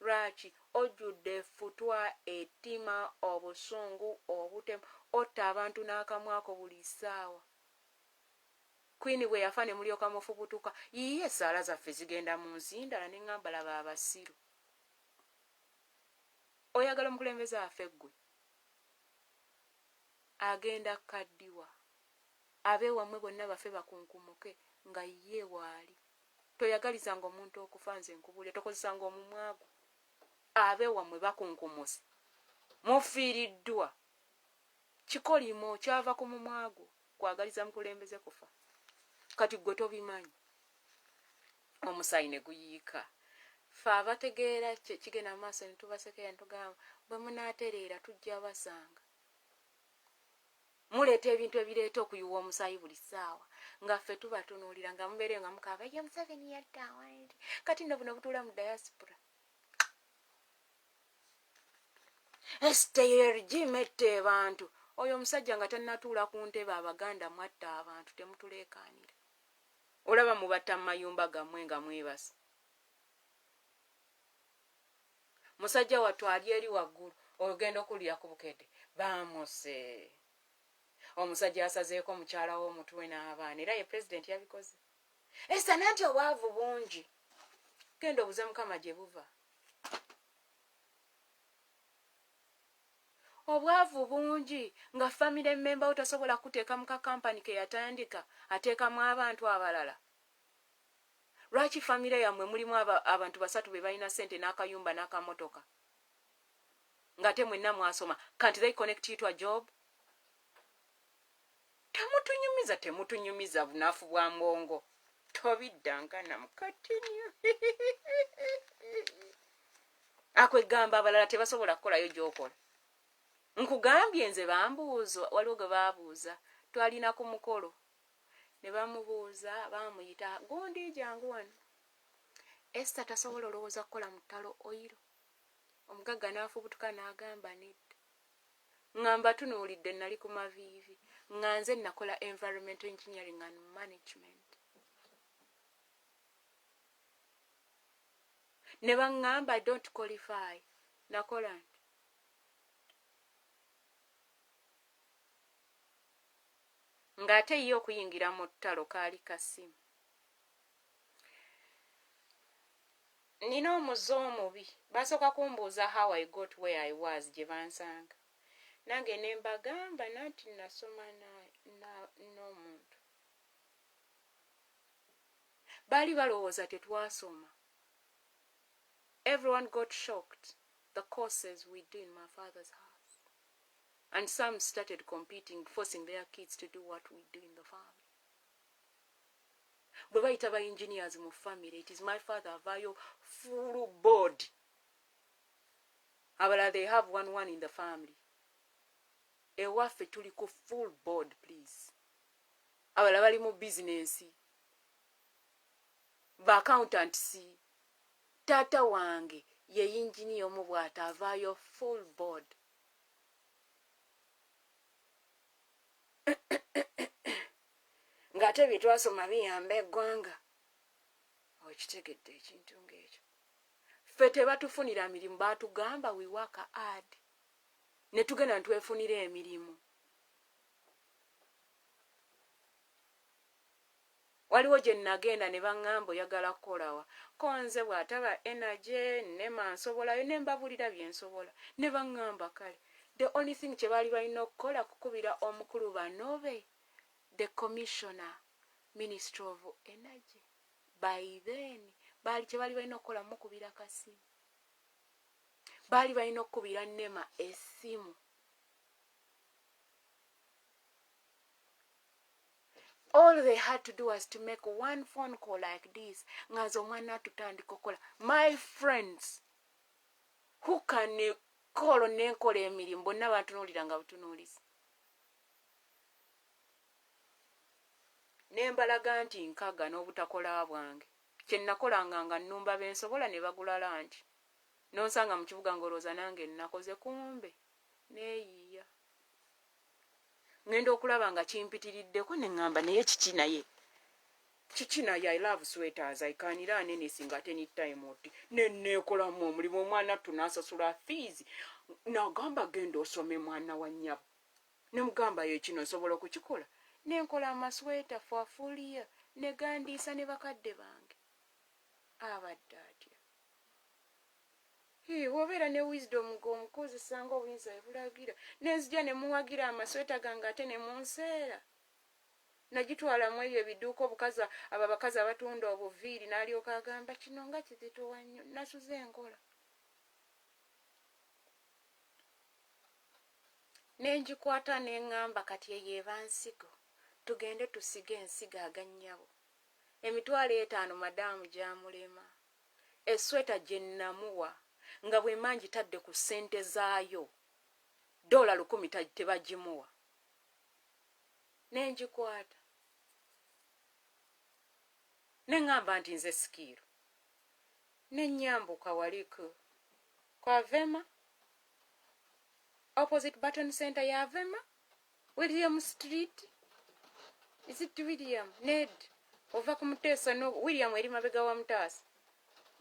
Lwaki ojjudde effutwa, ettima, obusungu, obutemu, otta abantu n'akamwako buli ssaawa. Queen bwe yafa ne mulyoka mufubutuka, yiye essaala zaffe zigenda mu nsi ndala ne ŋŋamba laba abasiru. Oyagala omukulembeze afe ggwe. Agenda kaddiwa. Abeewammwe bonna bafe bakunkumuke nga ye waali. Toyagalizanga omuntu okufa nze nkubulya, tokozesanga omumwa gwo. Abeewammwe bakunkumuse. Mufiiriddwa. Kikolimo kyava ku mumwa gwo kwagaliza mukulembeze kufa. Kati gwe tobimanyi. Omusaayi ne guyiika. Ffe abategeera kigenda mu maaso ne tubasekera ne tugamba bwe munaatereera tujja basanga. Muleeta ebintu ebireeta okuyiwa omusaayi buli ssaawa nga ffe tubatunuulira nga mubeere nga mukaaba ye Museveni yadda awandi. Kati nno buno butuula mu diaspora. Esther regimette abantu. Oyo omusajja nga tannatuula ku ntebe Abaganda mwatta abantu temutuleekaanira. Olaba mubatta mu mayumba gammwe nga mwebase. Musajja wattu ali eri waggulu ogenda okulira ku bukedde baamuse. Omusajja asazeeko mukyala w'omutwe n'abaana era ye president yabikoze. Esther nanti obwavu bungi. Genda obuze Mukama gye buva. obwavu bungi nga family member utasobola kuteeka mu kakampani ke yatandika ateekamu abantu abalala. Lwaki family yammwe mulimu abantu basatu be balina sente n'akayumba n'akamotoka nga te mwenna mwasoma? Can't they connect you to a job? Temutunyumiza bunafu bwa mbongo. Tobiddangana mukatini. Akwegamba abalala tebasobola kukolayo gy'okola. Nkugambye nze bambuuza, waliwo gwe baabuuza, twalina ku mukolo. Ne bamubuuza, baamuyita, gundi jangu wano. Esther tasobola olowooza kukola mu ttalo oyiro. Omugagga n'afubutuka n'agamba nedda. Ngamba tunuulidde nali ku maviivi. Nga nze nakola environmental engineering and management. Ne baŋŋamba I don't qualify. Nakola nti. Ng'ate ye okuyingira mu ttalo kaali kasimu. Nina omuze omubi. Basooka kumbuuza how I got where I was gye bansanga. Nange ne mbagamba nti nasoma n'omuntu. Baali balowooza tetwasoma. Everyone got shocked. The courses we do in my father's house. And some started competing, forcing their kids to do what we do in the family. Bwe bayita ba engineers mu family, it is my father avayo full board. Abala they have one in the family. Ewaffe tuliko full board, please. Abala bali mu business. Ba accountants. Tata wange ye engineer omu bw'ata avaayo full board. Ng'ate bye twasoma biyamba eggwanga. Okitegedde ekintu ng'ekyo. Ffe tebatufunira mirimu, baatugamba we work hard. Ne tugenda ntwefunira emirimu. Waliwo gye nagenda ne baŋŋamba oyagala kukolawa. Ko nze bw'ataba energy ne mansobolayo ne mbabulira bye nsobola. Ne baŋŋamba kale. The only thing kye baali balina okukola kukubira omukulu banobe, the commissioner, Ministry of Energy. By then, kye baali balina okukola mukubira kasimu. Baali balina okukubira Nema essimu. All they had to do was to make one phone call like this. Ngazo omwana tutandika okukola. My friends who can call n'enkola emirimu bonna batunuulira nga butunuulizi. Ne mbalaga nti nkaga n'obutakola bwange. Kye nakolanga nga nnumba bensobola ne bagula lanchi. N'onsanga mu kibuga ngolooza nange nakoze kumbe. Neeyiya. Ngenda okulaba nga kimpitiriddeko ne ŋŋamba naye kiki naye. Kiki naye, I love sweaters, I can run anything at any time. Neekolamu omulimu, omwana tunaasasula fees. N'agamba genda osome mwana wa nnyabo. Ne mugamba ye kino nsobola okukikola. Ne nkola amasweta for a full year. Ne gandiisa ne bakadde bange. Abadde atya. Wobeera ne wisdom ng'omukozesa ng'obuyinza bwe bulagira. Nenzija ne muwagira amasweta gange ate ne munseera. Nagitwalamu ebyo ebiduuka abakazi abatunda obuviiri n'alyoka agamba kino nga kizitowa nnyo. Nasuze enkola. Ne ngikwata ne ŋŋamba kati eyo eba nsigo. Tugende tusige ensigo agannyabo. Emitwalo 5 madaamu gy'amulema. Esweta gye namuwa nga bwe mangi tadde ku ssente zaayo. $10,000 tebagimuwa. Ne ngikwata. Ne ŋŋamba nti nze sikiiro. Ne nnyambuka waliko. Kwa Vema. Opposite Button Center ya Vema. William Street. Is it William? Ned. Ova ku Muteesa no William eri mabega wa Mutaasa.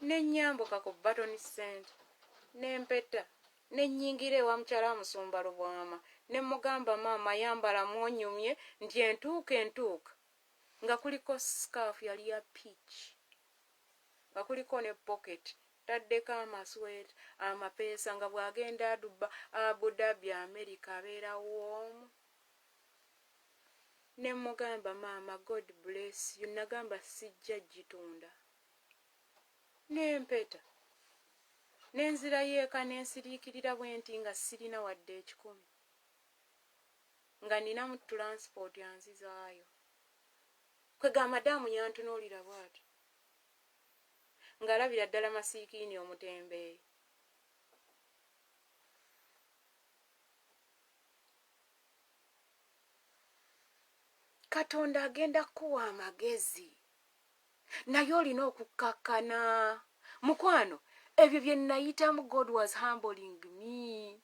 Ne nnyambuka ku Button Center. Ne mpeta. Ne nnyingira ewa mukyala Musumba Lubwama. Ne mugamba maama yambala mwonyumye nti entuuka. Nga kuliko scarf yali ya peach. Nga kuliko ne pocket taddeko amasweta amapeesa nga bw'agenda Abu Dhabi America abeera woomu. Ne mugamba maama God bless you, nagamba sijja gitunda. N'empeta nenzirayo eka nensiriikirira bwe nti nga sirina wadde 10 nga nina mu transport yanzizaayo. Kwega madamu yantunuulira bw'ati ng'alabira ddala masiikiini omutembeeyi. Katonda agenda kuwa amagezi naye olina okukkakkana. Mukwano, ebyo bye nayitamu God was humbling me.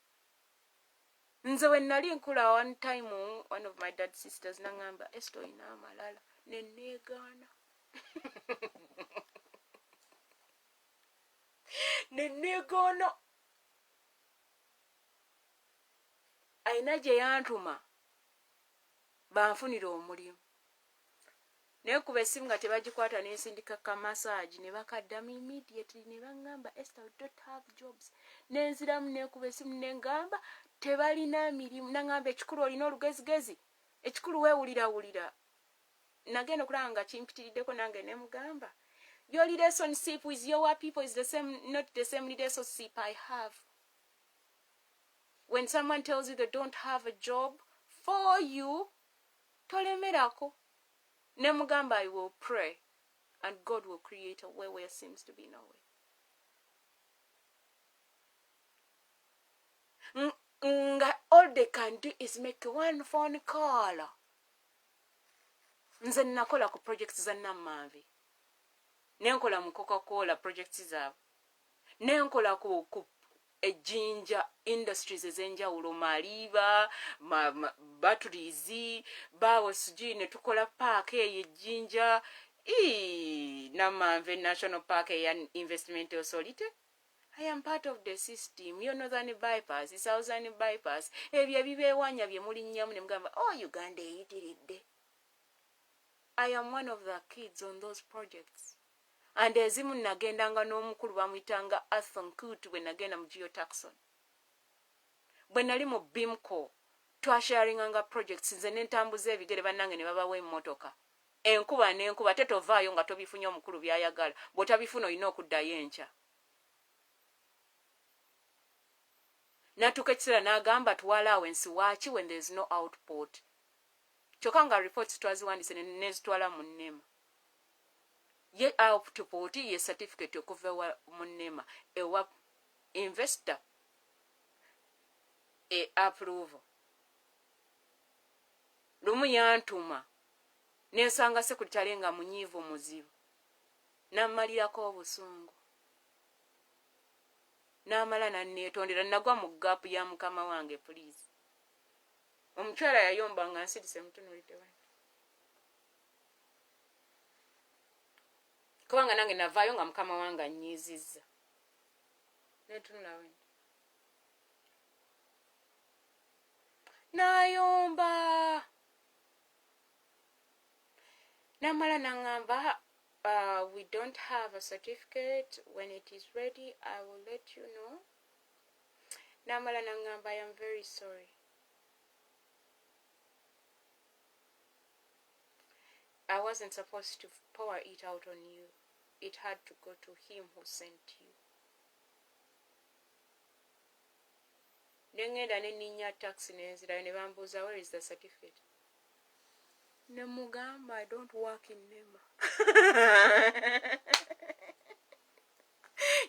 Nze we nali nkula one time one of my dad sisters nangamba Esther olina amalala ne neegaana. Ne neegaana. Ayina gye yantuma banfunira omulimu. Naye kuba essimu nga tebagikwata n'ensindika ka massage ne bakaddamu immediately ne bangamba Esther we don't have jobs. Nenziramu neekuba essimu ne ngamba tebalina mirimu. Nangamba ekikulu olina olugezigezi, ekikulu weewulirawulira. Nagenda okulaba nga kimpitiriddeko nange ne mugamba your relationship with your people is the same, not the same relationship I have. When someone tells you they don't have a job for you, tolemerako. Ne mugamba I will pray and God will create a way where seems to be no way. All they can do is make one phone call. Nze nakola ku projects za Nammanvi. Nenkola mu Coca-Cola projects zaabwe. Nenkola ku ejinja industries ez'enjawulo, maliba, batteries, bawo sijui ne tukola park eyo ejinja. Nammanvi National Park eya Investment Authority. I am part of the system. You northern bypass, southern bypass. Ebyo ebibeewanya bye mulinnyamu ne mugamba Uganda eyitiridde. I am one of the kids on those projects. And ezimu nagendanga n'omukulu bamuyitanga Arthur Nkutu bwe nagenda mu geotaxon. Bwe nali mu BIMCO twasharinganga projects nze n'entambuza ebigere bannange ne babawa emmotoka. Enkuba n'enkuba tetovaayo nga tobifunye omukulu byayagala. Bw'otabifuna olina okuddayo enkya. Natuka ekiseera n'agamba tuwa allowance waaki when there is no output. Kyokka nga reports twaziwandiise nezitwala mu NEMA. Ye output ye certificate okuva mu NEMA ewa investor approval. Lumu yantuma nensanga sekutale nga munyiivu muzibu. Nammalirako obusungu. N'amala nanneetondera nagwa mu gaapu ya mukama wange please. Omukyala yayomba nga nsirise mutunulidde wange. Kubanga nange navaayo nga mukama wange annyiizizza. Netunula wende. Nayomba. Namala nangamba we don't have a certificate. When it is ready, I will let you know. Namala nangamba, I am very sorry. I wasn't supposed to pour it out on you. It had to go to him who sent you. Nengenda neninya taxi nenzira ne bambuuza where is the certificate. Nemugamba I don't work in NEMA.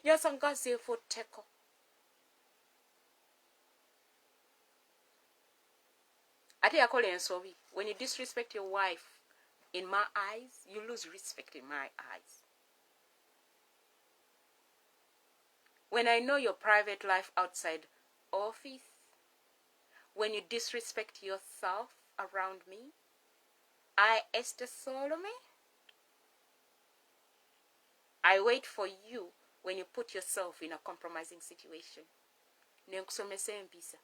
Yasangaze for teko. Ate yakola ensobi. When you disrespect your wife in my eyes, you lose respect in my eyes. When I know your private life outside office, when you disrespect yourself around me, I, Esther Solome, I wait for you when you put yourself in a compromising situation. Nenkusomesa empisa.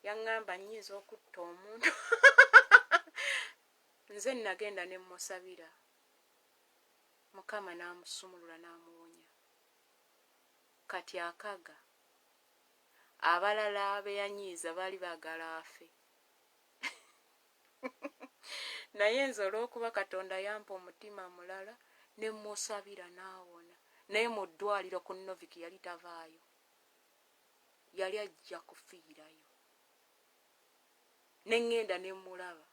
Yangamba nyiza okutta omuntu. Nze nagenda ne musabira. Mukama n'amusumulula n'amuwonya. Kati akaga abalala abeyanyiiza baali baagala afe. Naye nze olw'okuba Katonda yampa omutima mulala ne mmusabira n'awona. Naye mu ddwaliro ku Noviki yali tavaayo. Yali ajja kufiirayo. Ne ŋŋenda ne mulaba.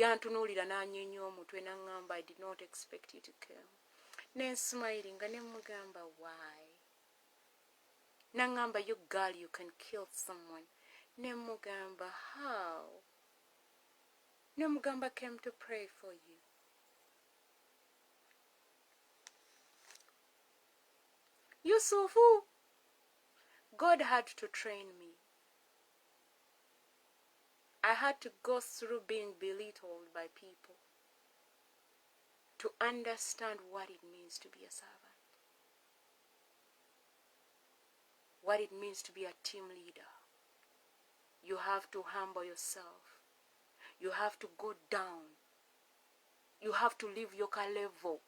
Yantunuulira n'anyeenya omutwe n'aŋŋamba, I did not expect you to come. Ne nsmilinga ne mugamba, why? N'aŋŋamba, you girl, you can kill someone. Ne mugamba, how? Ne mugamba, came to pray for you. Yusufu, God had to train me. I had to go through being belittled by people to understand what it means to be a servant, what it means to be a team leader. You have to humble yourself. You have to go down. You have to leave your level.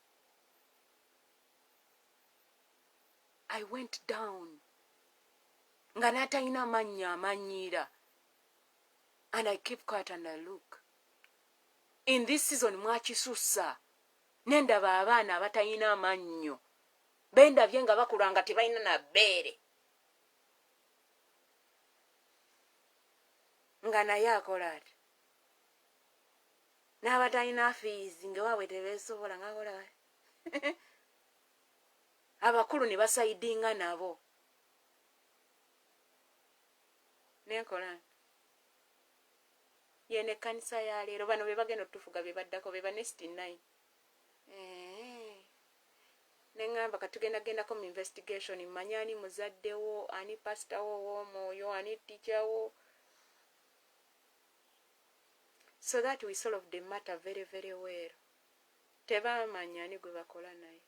I went down. Nga natalina mannya amanyiira. And I keep quiet and I look. In this season, mwakisussa. Nendaba abaana abatalina amannyo. Bendabye nga bakula nga tebalina na bbeere. Nga naye akola ati. N'abatalina fees ng'ewaabwe tebeesobola ng'akola. Abakulu ne basayidinga nabo. Nenkola. Yene kanisa ya leero bano be bagenda otufuga be baddako be ba next 9. Ne ngamba katugenda gendako mu investigation mmanyi ani muzaddewo, ani pastor wo w'omwoyo, ani teacher wo. So that we solve the matter very, very well. Tebamanya ani gwe bakola naye.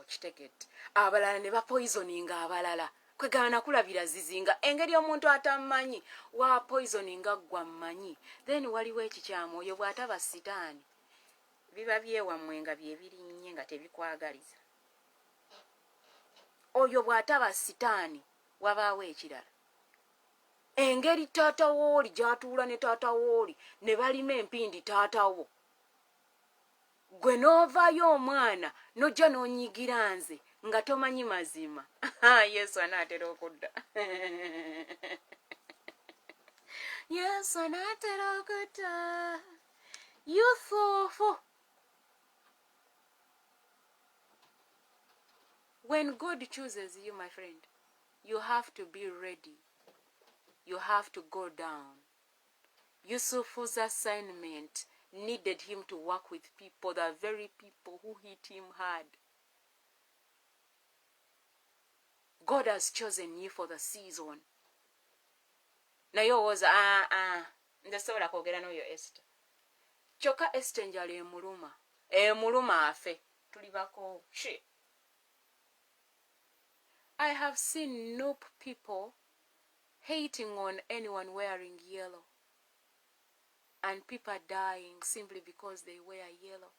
Kitegedde. Abalala ne bapoisoninga abalala. Kwegana kulabira zizinga. Engeri omuntu atamanyi wa poisoninga gwa mmanyi. Then waliwo ekikyamu oyo bw'ataba sitaani. Biba byewammwe nga bye birinnye nga tebikwagaliza. Oyo bw'ataba sitaani wabaawo ekirala. Engeri taata wooli gy'atuula ne taata wooli ne balima empindi taata wo. Gwe n'ovaayo omwana n'ojja n'onyigira nze nga tomanyi mazima. Yesu anaatera okudda. Yesu anaatera okudda. Yusufu. When God chooses you, my friend, you have to be ready. You have to go down. Yusufu's assignment needed him to work with people, the very people who hit him hard. God has chosen you for the season. Naye owooza nze sobola kwogera n'oyo Esther. Kyokka Esther enjala emuluma. Emuluma afe. Tuli bako. Shit. I have seen noob people hating on anyone wearing yellow. And people are dying simply because they wear yellow.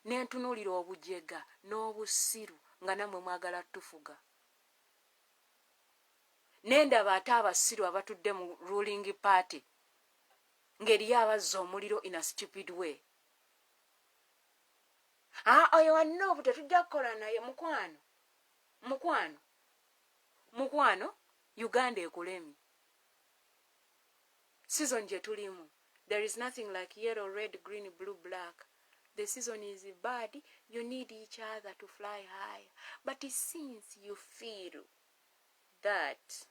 Nentunuulira obujega n'obusiru nga namwe mwagala tufuga. Nendaba ate abasiru abatudde mu ruling party ng'eriyo abazza omuliro in a stupid way. Oyo wannoobu tetujja kukola naye mukwano. Mukwano, Uganda ekulemi. Season gye tulimu. There is nothing like yellow, red, green, blue, black. The season is bad. You need each other to fly higher. But since you feel that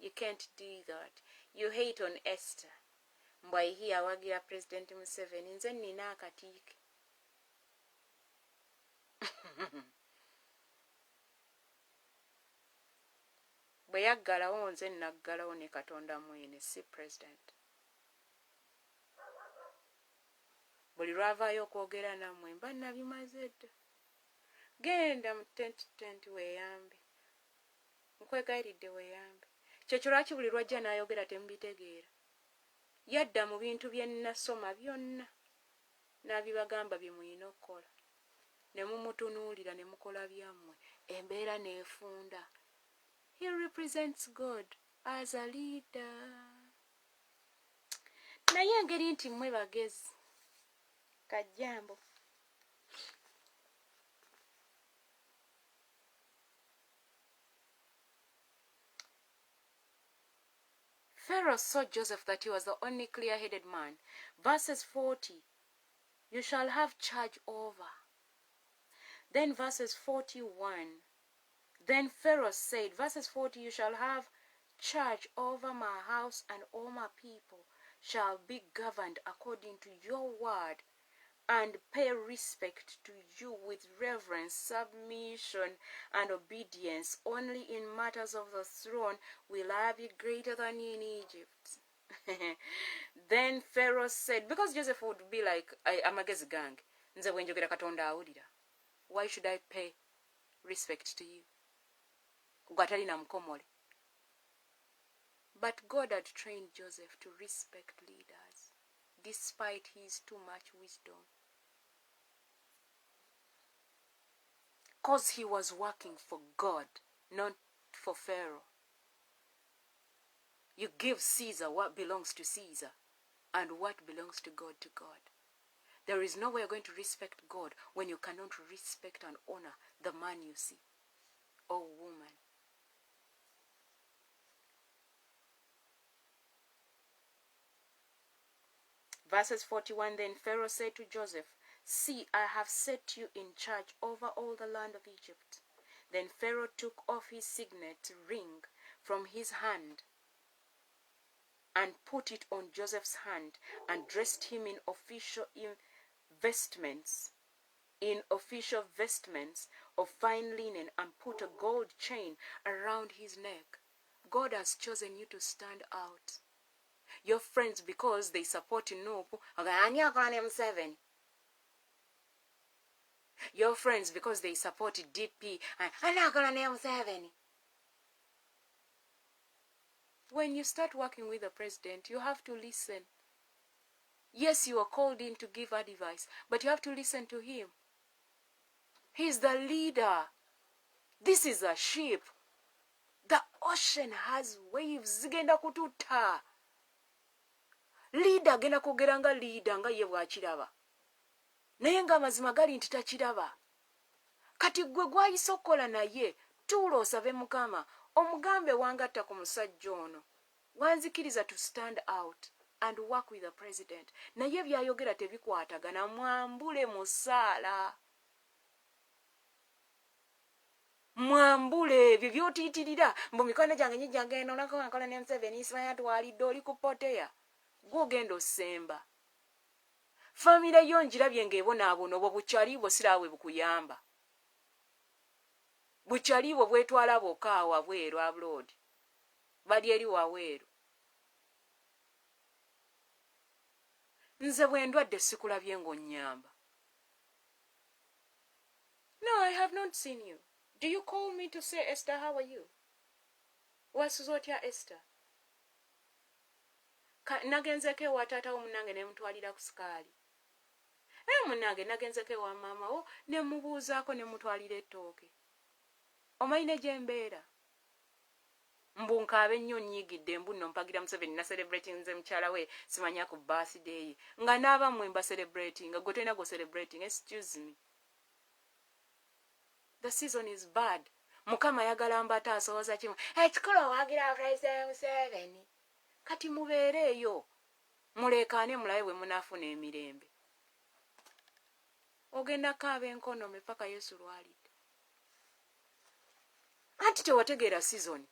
you can't do that, you hate on Esther. Mbwaihi awagira President Museveni. Nze nina akatiike. Bwe yaggalawo nze naggalawo ne Katonda mwene si president. Buli lwavaayo okwogera nammwe mba nabimaze dda. Genda mu tent weeyambe. Nkwegayiridde weeyambe. Kyekyo lwaki buli lwajja n'ayogera temubitegeera. yadda mu bintu bye nasoma byonna n'abibagamba bye mulina okukola ne mumutunuulira ne mukola byammwe embeera neefunda. He represents God as a leader. Naye engeri nti mmwe bagezi kajjambo. Pharaoh saw Joseph that he was the only clear-headed man. Verses 40, you shall have charge over. Then verses 41, then Pharaoh said, verses 40, you shall have charge over my house, and all my people shall be governed according to your word, and pay respect to you with reverence, submission, and obedience. Only in matters of the throne will I be greater than in Egypt. Then Pharaoh said, because Joseph would be like, amagezi gang, nze bwenjogera Katonda awulira. Why should I pay respect to you? Kugatalina mukomole. But God had trained Joseph to respect leaders, despite his too much wisdom. Because he was working for God, not for Pharaoh. You give Caesar what belongs to Caesar, and what belongs to God to God. There is no way you're going to respect God when you cannot respect and honor the man you see, or woman. Verses 41, then Pharaoh said to Joseph, see, I have set you in charge over all the land of Egypt. Then Pharaoh took off his signet ring from his hand and put it on Joseph's hand, and dressed him in official vestments of fine linen, and put a gold chain around his neck. God has chosen you to stand out. Your friends, because they support Nupu, your friends, because they support DP, and when you start working with the president, you have to listen. Yes, you are called in to give advice, but you have to listen to him. He's the leader. This is a ship. The ocean has waves. Zigenda kututa. Leader gena kugeranga leader nga ye bwakiraba. Naye nga mazima gali nti takiraba. Kati gwe gwayise okukola naye tuula osabe Mukama omugambe wangatta ku musajja ono. Wanzikiriza to stand out and work with the president. Naye byayogera tebikwatagana, mwambule musaala. Mwambule ebyo byotiitirira mbu mikono gyange nyijjange eno nako nkola ne Museveni isibanya twalidde oli ku poteya. Gwogenda osemba. Famire yo njirabye ng'ebonaabona obwo bukyaliibwo siraabwe bukuyamba. Bukyaliibwo bwetwala bokaawa bweru abroad. Bali eri waweeru. Nze bwe ndwadde sikulabye ng'onnyamba. No, I have not seen you. Do you call me to say, Esther, how are you? Wasuzotya Esther. Nagenzeko ewa taata wo munnange ne mutwalira ku sikaali. Munnange nagenzeko ewa maama wo ne mubuuzaako ne mutwalira ettooke. Omayine gye mbeera. Mbu nkaabe nnyo nnyigidde mbu nno mpagira Museveni na celebrating nze mukyala we simanya ku birthday nga naaba mmwe mba celebrating nga gwe tolina go celebrating. Excuse me. The season is bad. Mukama ayagala mbata asooza kimu. Ekikolo waagira President Museveni. Kati mubeereeyo. Mulekaane mulabe bwe munaafuna emirembe. Ogenda kaaba enkonoome paka Yesu lwalidde. Anti tewategeera season.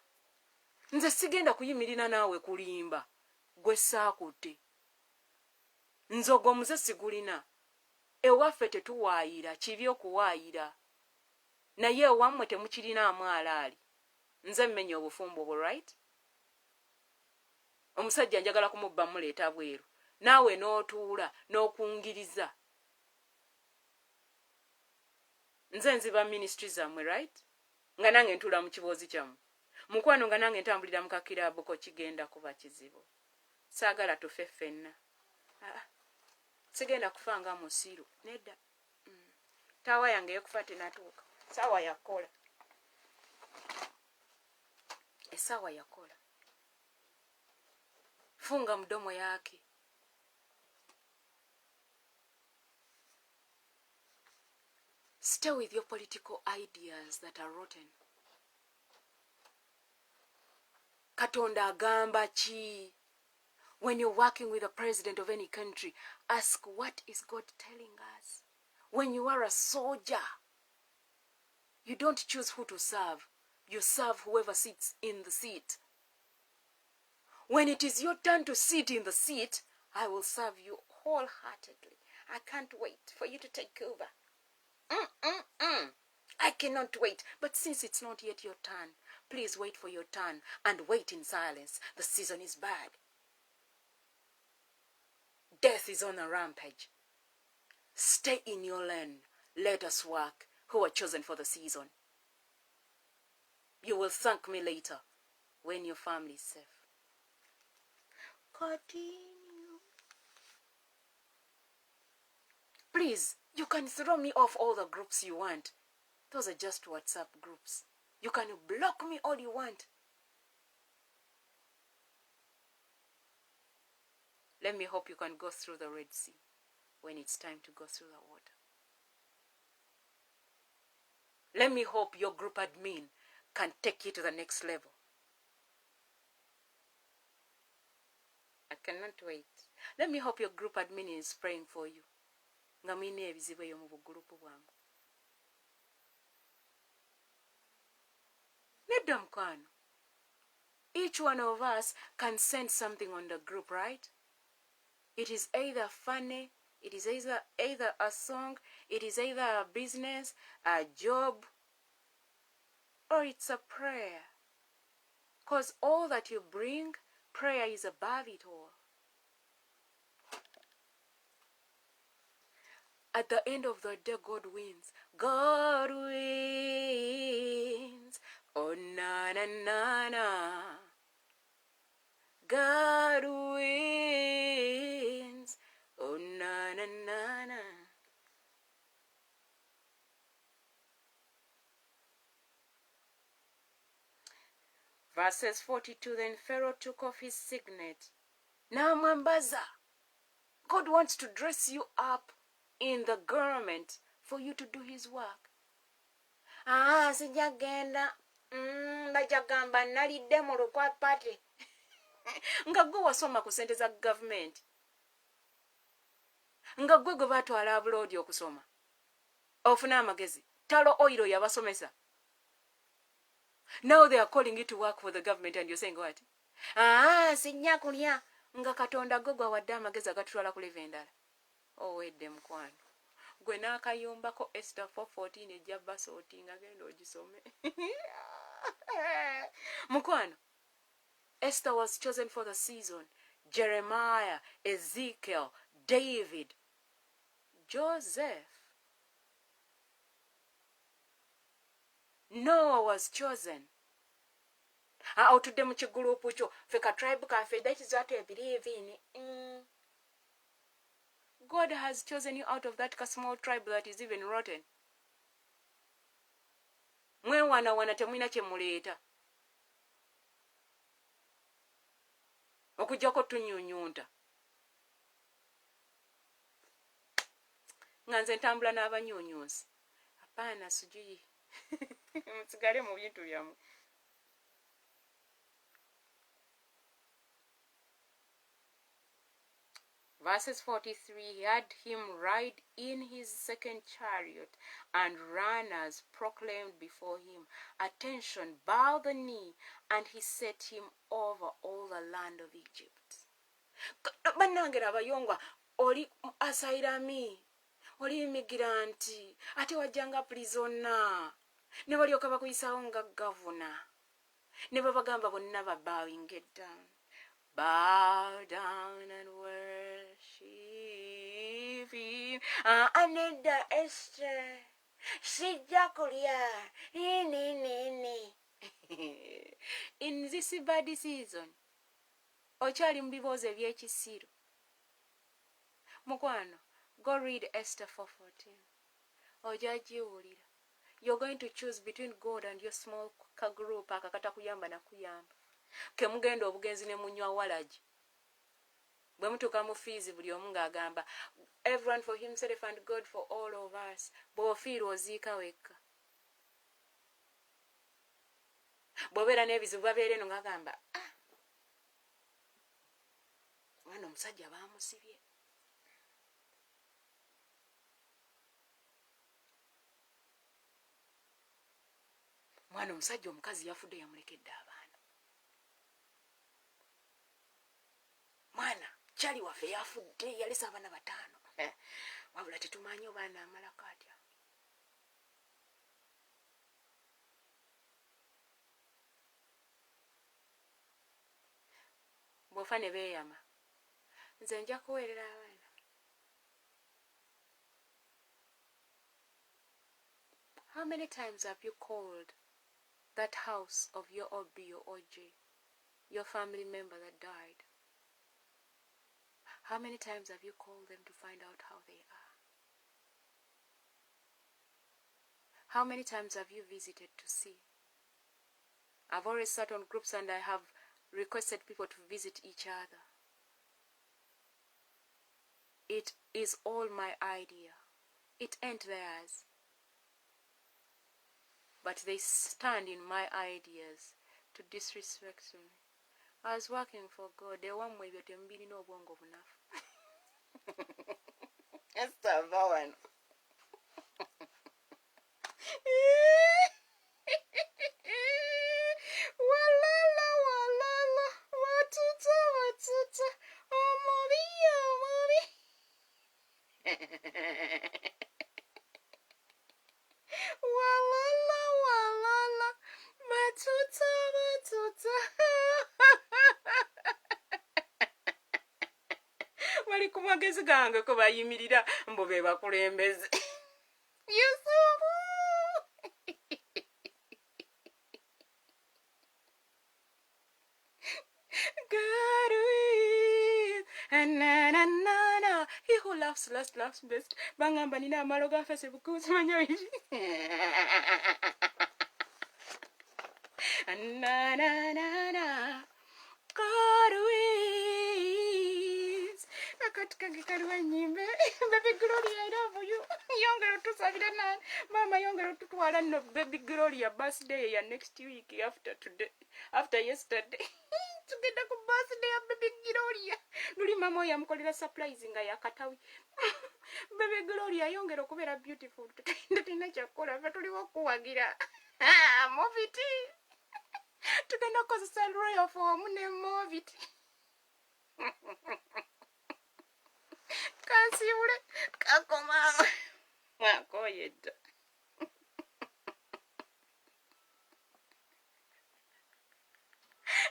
Nze sigenda kuyimirira naawe kulimba. Gwe saakutte. Nzogo muze sigulina. Ewaffe tetuwaayira, kibi okuwaayira. Naye wammwe temukirinaamu alaali. Nze mmenya obufumbo bwo, right? Omusajja njagala kumubba muleeta bweru. Naawe n'otuula n'okungiriza. Nze nziba ministry zammwe, right? Nga nange ntuula mu kiboozi kyammwe. Mukwano nga nange ntambulira mu kakiraabu ko kigenda kuba kizibu. saagala tufe ffenna. Sigenda kufa nga musiru nedda. Taawa yange yokufa tenatuuka. Saawa yakola. Esaawa yakola. Funga mdomo yake. Stay with your political ideas that are rotten. Katonda agamba ki? When you're working with a president of any country, ask, what is God telling us? When you are a soldier, you don't choose who to serve. You serve whoever sits in the seat. When it is your turn to sit in the seat, I will serve you wholeheartedly. I can't wait for you to take over. I cannot wait. But since it's not yet your turn, please wait for your turn and wait in silence. The season is bad. Death is on a rampage. Stay in your lane. Let us work who are chosen for the season. You will thank me later when your family is safe. Continue. Please, you can throw me off all the groups you want. Those are just WhatsApp groups. You can block me all you want. Let me hope you can go through the Red Sea when it's time to go through the water. Let me hope your group admin can take you to the next level. I cannot wait. Let me hope your group admin is praying for you. Nga mwine ebizibu eyo mu bugrupu bwangu. Nedda mukwano. Each one of us can send something on the group, right? It is either funny, it is either a song, it is either a business, a job, or it's a prayer. Because all that you bring, prayer is above it all. At the end of the day, God wins. God wins. Oh, na na na na. God wins. Oh, na na na na. Verses 42, then Pharaoh took off his signet. Now, Mwambaza, God wants to dress you up in the garment for you to do his work. Sijagenda. Bajagamba nalidde mu lukwa party. Nga gwe wasoma ku sente za government. Nga gwe gwe batwala abroad okusoma. Ofuna amagezi. Talo oiro yabasomesa. Now they are calling you to work for the government and you're saying what? Sijja kulya. Nga Katonda gwe gwe wadde amagezi agatutwala ku level endala. Wedde mukwano. Gwe n'akayumbako Esther 4:14 ejja basooti nga genda ogisome. Mukwano. Esther was chosen for the season. Jeremiah, Ezekiel, David, Joseph. Noah was chosen. Otudde mu kigurupu kyo feka tribe cafe, that is what I believe in. God has chosen you out of that small tribe that is even rotten. Mwewana temwina kye muleeta. Okujjako tunyunyunta. Nga nze ntambula n'abanyunyunsi. Apaana sijui. Musigale mu bintu byammwe. Verses 43, he had him ride in his second chariot, and runners proclaimed before him, attention, bow the knee, and he set him over all the land of Egypt. Bannange abayongwa, oli asairami, oli immigrant, ate wajjanga prisoner, ne balyoka bakuyisaawo nga governor, ne babagamba bonna ba bowing it down. Bow down and worship him. Aneda Esther. Sijja kulya. In this bad season, okyali mu bibuuzo eby'ekisiiro. Mukwano, go read Esther 4:14. Ojja giwulira. You're going to choose between God and your small group akatakuyamba nakuyamba. Ke mugenda obugenzi ne munywa walagi. Bwe mutuuka mu fees buli omu ng'agamba everyone for himself and God for all of us. Bw'ofiirwa oziika wekka. Bw'obeera n'ebizibu babeera eno ng'agamba mwana omusajja baamusibye. Mwana omusajja omukazi yafudde yamulekedde abaana. Mwana kyali waffe yafudde yalesa abaana 5. Wabula tetumanyi oba anaamalako atya. Bw'ofa ne beeyama nze nja kuweerera abaana. How many times have you called that house of your OB, your OG, your family member that died? How many times have you called them to find out how they are? How many times have you visited to see? I've always sat on groups and I have requested people to visit each other. It is all my idea. It ain't theirs. But they stand in my ideas to disrespect me. I was working for God. They want me to be no bongo enough. Esther Bowen. Walala, walala, watuta, watuta, omori, omori. Walala, walala, watuta, watuta. Wali ku magezi gange ko bayimirira mbo be bakulembeze. Yusufu. God is na. He who laughs best. Bangamba nina amalo ga Facebook usimanyo iki. Na. God is. Akatika gikaliwa nyimbe. Baby Gloria, I love you. Yongero tusabira na mama yongero tutwala no Baby Gloria birthday ya next week after yesterday. Tugenda ku birthday ya Baby Gloria. Luli mama yamukolera surprise nga yakatawi. Baby Gloria yongero kubeera beautiful. Tetulina kyakola fe tuliwo kuwagira. Moviti. Tugenda kukozesa royal form ne moviti. Kansiule kakoma. Mwakoyedda.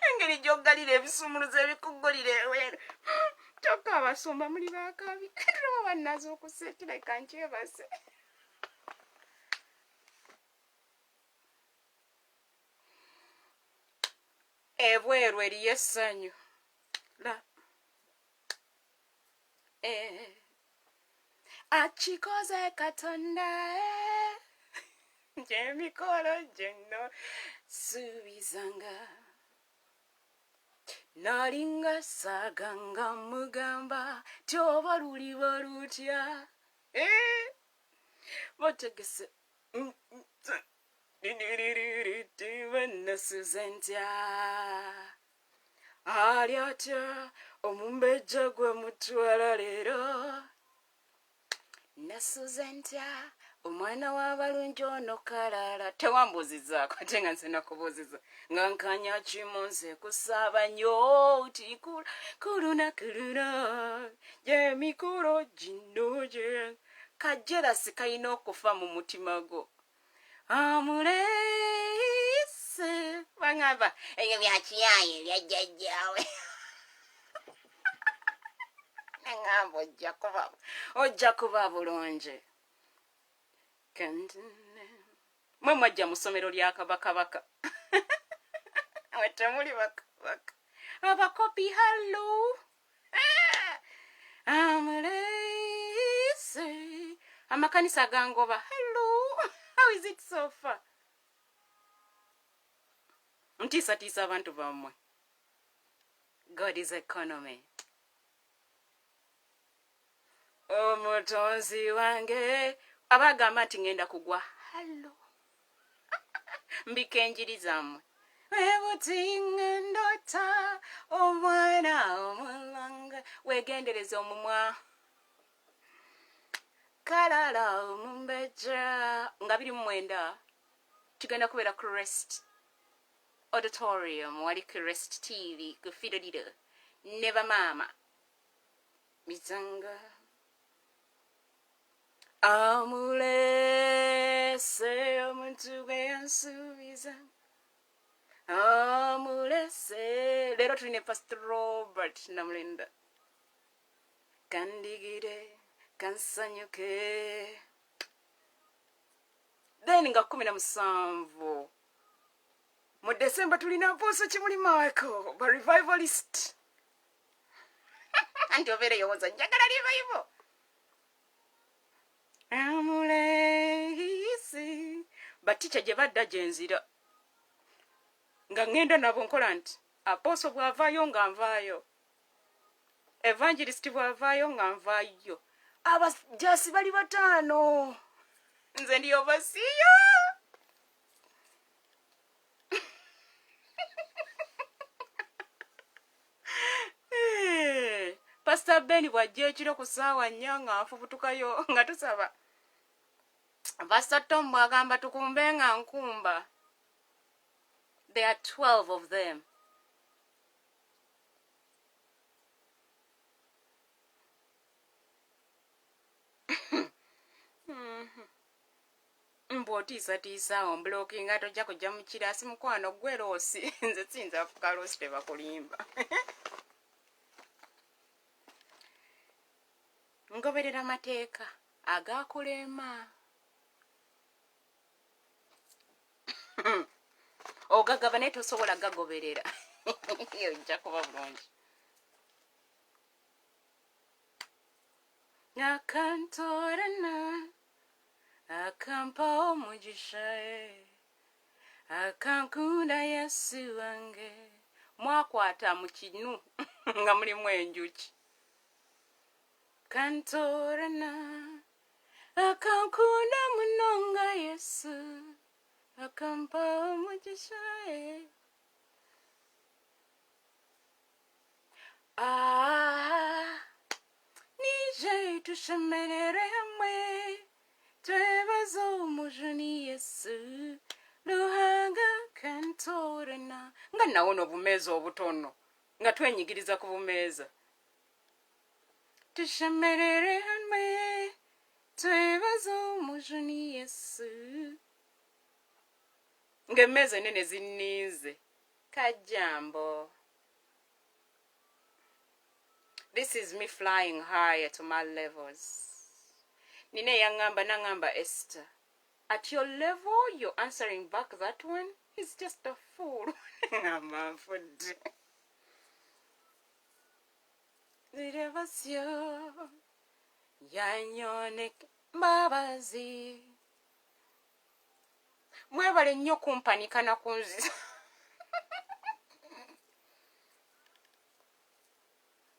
Engeri gy'oggalira ebisumuluzo ebikuggulira ewere. Kyokka abasumba muli baakabi. Tulaba bannaze okuseetera kankyebase. Ebweru eriyo essanyu. Akikoze Katonda gy'emikolo gyonna suubizanga nalinga saaganga mugamba tyoba luliba lutya bategese bannasuze ntya ali atya omumbejja gwe mutwala leero nasuze ntya omwana w'abalungi ono kalala tewambuuzizaako ate nga nze nakubuuziza nga nkanya kimu nze kusaaba nnyo ti kulunaku luno gy'emikolo gino gye kajerasi kalina okufa mu mutima gwo amuleese baŋŋamba ebyo byakiyaye ebya jjajjaawe neŋŋamba ojja kuba bulungi mwe mwajja mu ssomero lya kabakabaka we temuli bakabaka abakopi hello amulese amakanisa gangoba hello how is it so far ntiisa abantu bamwe God is economy omutonzi wange abagamba nti ngenda kugwa hello mbikenjiri zammwe webutingendota omwana omulanga wegendereza omumwa kalala omumbeja nga 29 tugenda kubeera ku Rest Auditorium wali ku Rest TV ku Fidelito Neva Mama Mizanga amulese omuntu gwe yansuubiza amulese leero tulina Pastor Robert Namulinda kandigire kansanyuke then nga 17 mu December tulina Apostle Kimuli Michael ba revivalist anti overe yowoza njagala revival amulesi baticha gye badda gyenzira nga ngenda nabo nkola nti Apostle bwavaayo nga nvaayo evangelist bwavaayo nga nvaayo abajasi bali 5 nze ndi obasiyo Pastor Ben bwajja ekiro ku ssaawa 4 nga nfubutukayo nga tusaba Pastor Tom bwagamba tukumbe nga nkumba. There are 12 of them. Mbwotiisa ombloki nga tojja kujja mu kirasi mukwano gwe loosi nze siyinza kufuka loosi tebakulimba. Ngoberera amateeka agakulema. Ogagaba naye tosobola gagoberera. Ojja kuba bulungi. Akantorana akampa omugisha akankunda Yesu wange. Mwakwata mu kinu nga mulimu enjuki. Kantorana akankunda munonga Yesu akampa omugisha nije tushemerere hamwe twebaza omujuni Yesu Luhanga kantorana nga nawona obumeeza obutono nga twenyigiriza ku bumeeza. Tushemerere hamwe twebaza omujuni Yesu ng'emmeeza ennene zinniize kajambo. This is me flying higher to my levels. Nine yangamba nangamba Esther. At your level, you're answering back that one. He's just a fool. I'm food. Zirevasyo yanyonek babazi. Mwebale nnyo kumpanika na kunziza.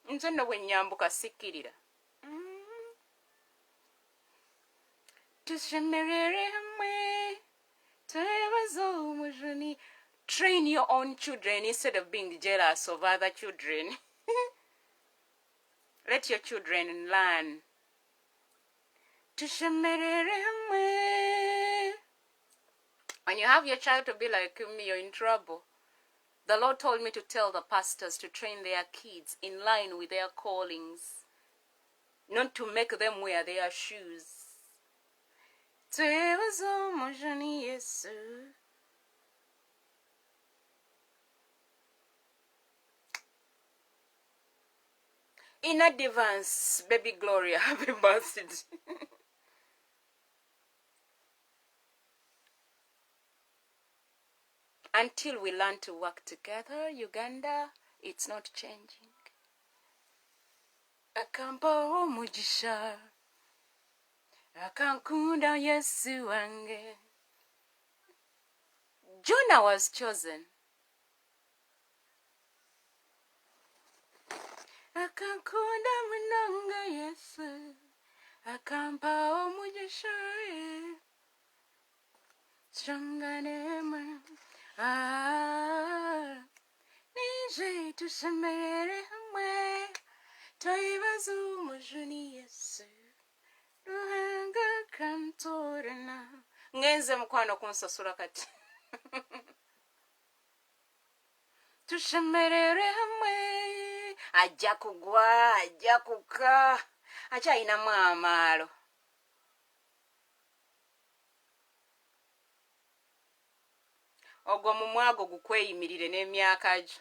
Nze nno bwe nnyambuka sikkirira. Tushemerere hamwe twebaza omujuni. Train your own children instead of being jealous of other children. Let your children learn. Tushemerere hamwe. When you have your child to be like me, you're in trouble. The Lord told me to tell the pastors to train their kids in line with their callings, not to make them wear their shoes. Twebaza omujuni Yesu. In advance, baby Gloria, happy birthday. Until we learn to work together, Uganda, It's not changing. Akampa omugisha, akankunda Yesu wange. Jonah was chosen. Akankunda munonga Yesu, akampa omugisha. Stranganema, nije tushemerere hamwe, twebaze umujuni Yesu, ruhanga kantorana. Ngenze mukwano kunsasula kati. Tushemerere hamwe, ajja kugwa, ajja kuka, akyayinamu amaalo. Ogwo mu mwago gukweyimirire n'emyaka gyo.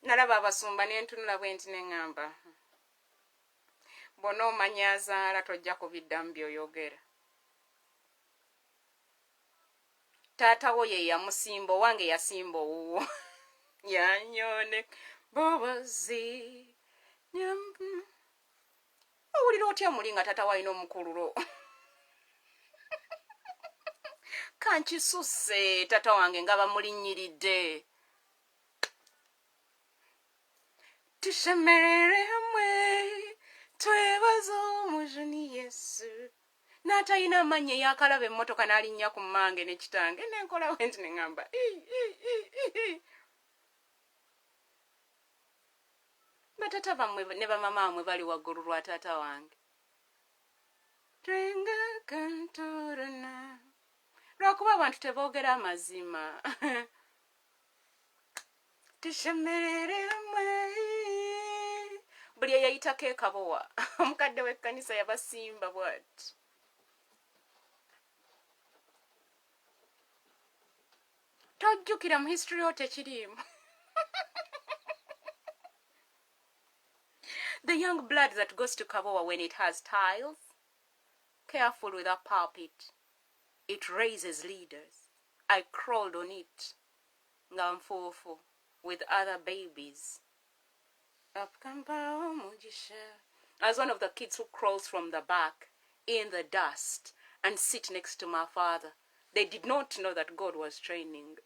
Nalaba abasumba n'entunula bwenti n'eŋŋamba. Bw'ona omanya azaala tojja kubiddamu by'oyogera. Taata wo ye yamusimba, owange yasimba owuwo. Yanyone bobozi. Owulira otya muli nga taata walina omukululo? Kankisusse taata wange nga bamulinnyiridde. Tushemerere hamwe, twebaze omujuni Yesu. N'atalina amannya yakalaba emmotoka n'alinnya ku mmange ne kitange n'enkola wenti ne ŋŋamba. Batata bammwe ne bamama bammwe bali waggulu lwa taata wange. Twenga kantorana. Lwakuba abantu teboogera amazima. Tushemerere hamwe. Buli eyayitako ekabowa. Omukadde w'ekkanisa yabasimba bw'ati. Tojjukira mu history yo tekiriimu. The young blood that goes to Kabowa when it has tiles, careful with that pulpit. It raises leaders. I crawled on it, ngamfufu, with other babies. I was one of the kids who crawls from the back in the dust and sit next to my father. They did not know that God was training.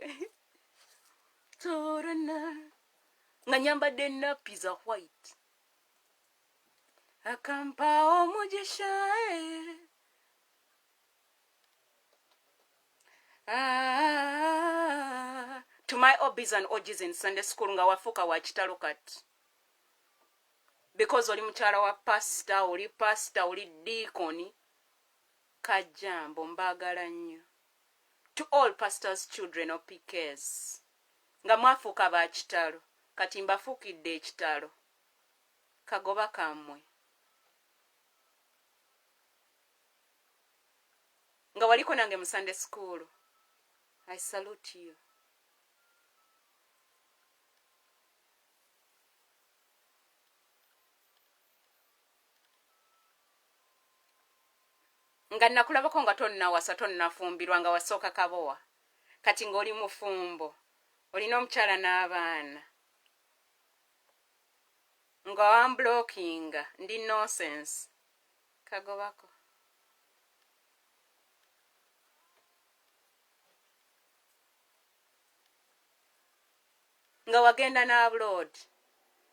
Nga nyambadde nappies are white. Akampa omugisha. To my hobbies and orgies in Sunday school nga wafuuka wa kitalo kati. Because oli mukyala wa pastor, oli deacon, kajambo mbaagala nnyo. To all pastors' children or PKs. Nga mwafuuka ba kitalo, kati mbafuukidde ekitalo. Kagoba kammwe. Nga waliko nange mu Sunday school. I salute you. Nga nakulabako nga tonnawasa tonnafumbirwa nga wasooka Kabowa. Kati ng'oli mufumbo. Olina omukyala n'abaana. Nga wamblockinga ndi nonsense. Kagobako. Nga wagenda n'abroad.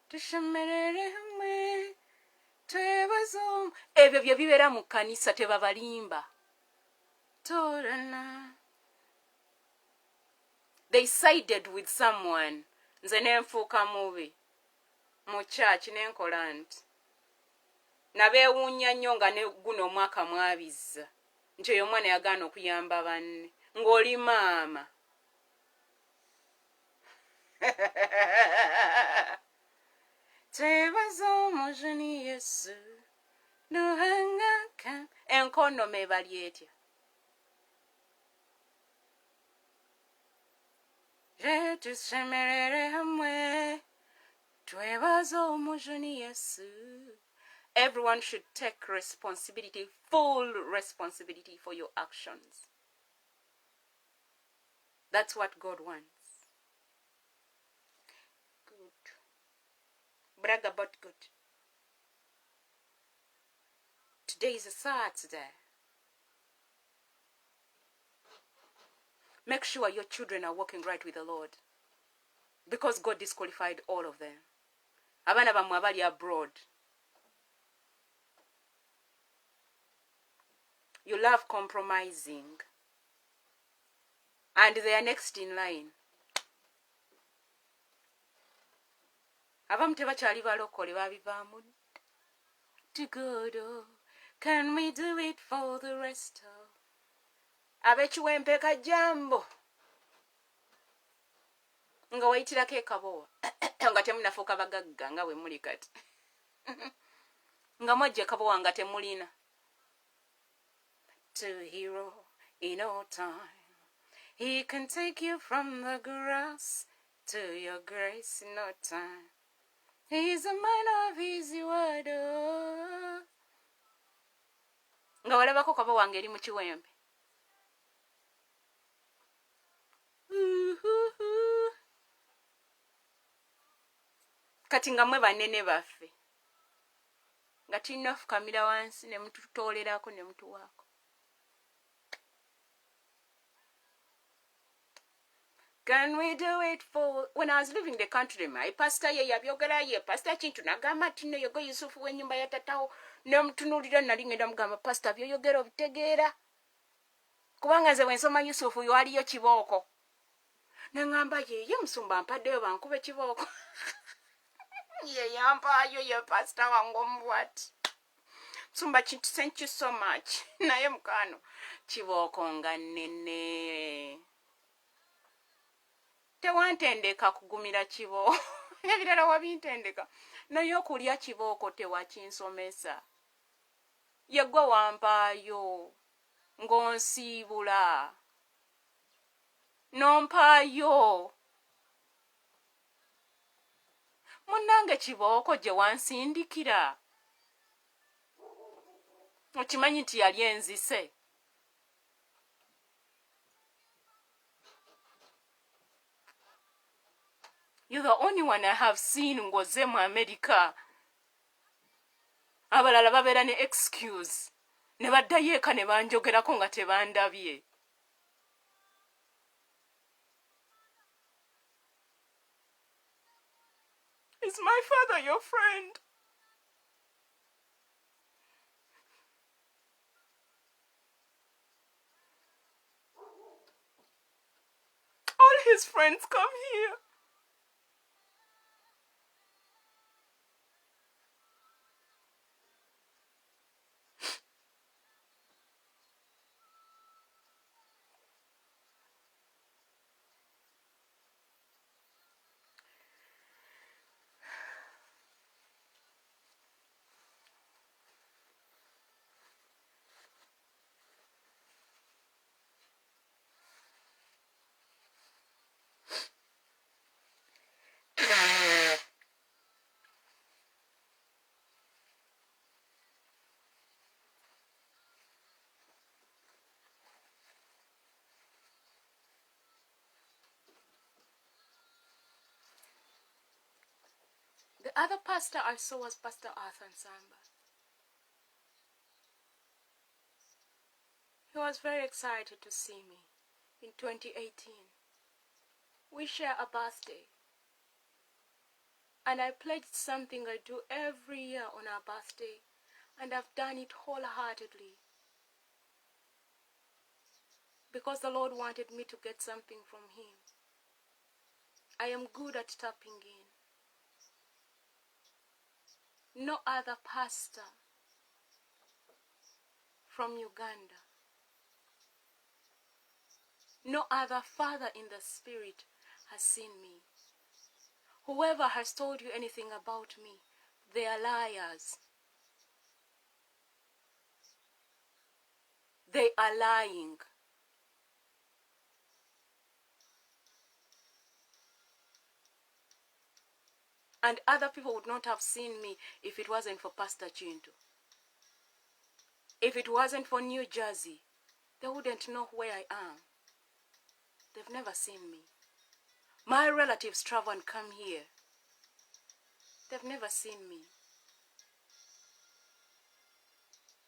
Tushemerere hamwe. Twebaze. Ebyo bye bibeera mu kkanisa tebabalimba. Torana. They sided with someone. Nze nenfuuka mubi. Mu church nenkola nti. Nabeewuunya nnyo nga ne guno omwaka mwabizza. Nti oyo omwana yagaana okuyamba banne. Ng'oli maama. Twebaze omujuni Yesu, ruhanga ka. Enkono ebali etya. Tushemerere hamwe, twebaze omujuni Yesu. Everyone should take responsibility, full responsibility for your actions. That's what God wants. brag about God. Today is a Saturday. Make sure your children are walking right with the Lord, because God disqualified all of them. Abana bamwe abali abroad, you love compromising, and they are next in line. Abamu tebakyali balokole babivaamu. To God, oh, can we do it for the rest of abekiwempe kajambo nga wayitirako ekabowa nga temunafuuka bagagga nga bwe muli kati nga mwajja ekabowa nga temulina. To hero in all time, he can take you from the grass to your grace in no time. He's a man of his word, oh. Nga walabako kabowa ngeri mu kiwempe. Kati nga mwe banene baffe nga tulina ofukamira wansi ne mututoolerako ne mutuwaako. Can we do it for... When I was leaving the country, my pastor ye yabyogera ye pastor Kintu nagamba ati ne yogo Yusufu w'ennyumba ya tatawo ne mutunuulira nali ngenda mugamba pastor byoyogera obitegeera kubanga nze bwe nsoma Yusufu waliyo kibooko. Ne ngamba ye musumba mpaddeyo bankube kibooko. Ye yampaayo ye pastor wange omubwati. Musumba Kintu, thank you so much. Naye mukano kibooko nga nnene. Tewantendeka kugumira kibooko. Ebirala wabintendeka. Naye okulya kibooko tewakinsomesa. Ye gwe wampaayo ng'onsiibula. Nompaayo. Munnange kibooko gye wansindikira. Okimanyi nti yali enzise. You're the only one I have seen ngoze mu America. Abalala babeera ne excuse. Ne baddayo eka ne banjogerako nga tebandabye. Is my father your friend? All his friends come here. The other pastor I saw was Pastor Arthur Nsamba. He was very excited to see me in 2018. We share a birthday. And I pledged something I do every year on our birthday, and I've done it wholeheartedly. Because the Lord wanted me to get something from Him. I am good at tapping in. No other pastor from Uganda, no other father in the spirit has seen me. Whoever has told you anything about me, they are liars. They are lying. And other people would not have seen me if it wasn't for Pastor Kintu. If it wasn't for New Jersey, they wouldn't know where I am. They've never seen me. My relatives travel and come here. They've never seen me.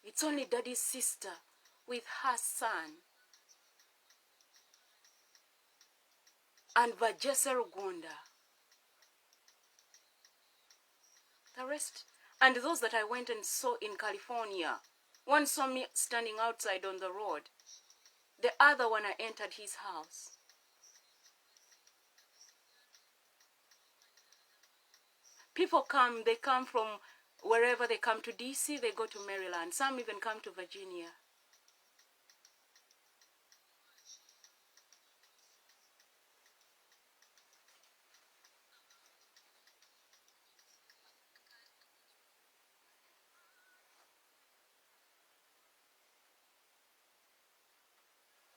It's only Daddy's sister with her son. And Vajese Rugunda. The rest, and those that I went and saw in California. One saw me standing outside on the road. The other one, I entered his house. People come, they come from wherever they come to DC, they go to Maryland. Some even come to Virginia.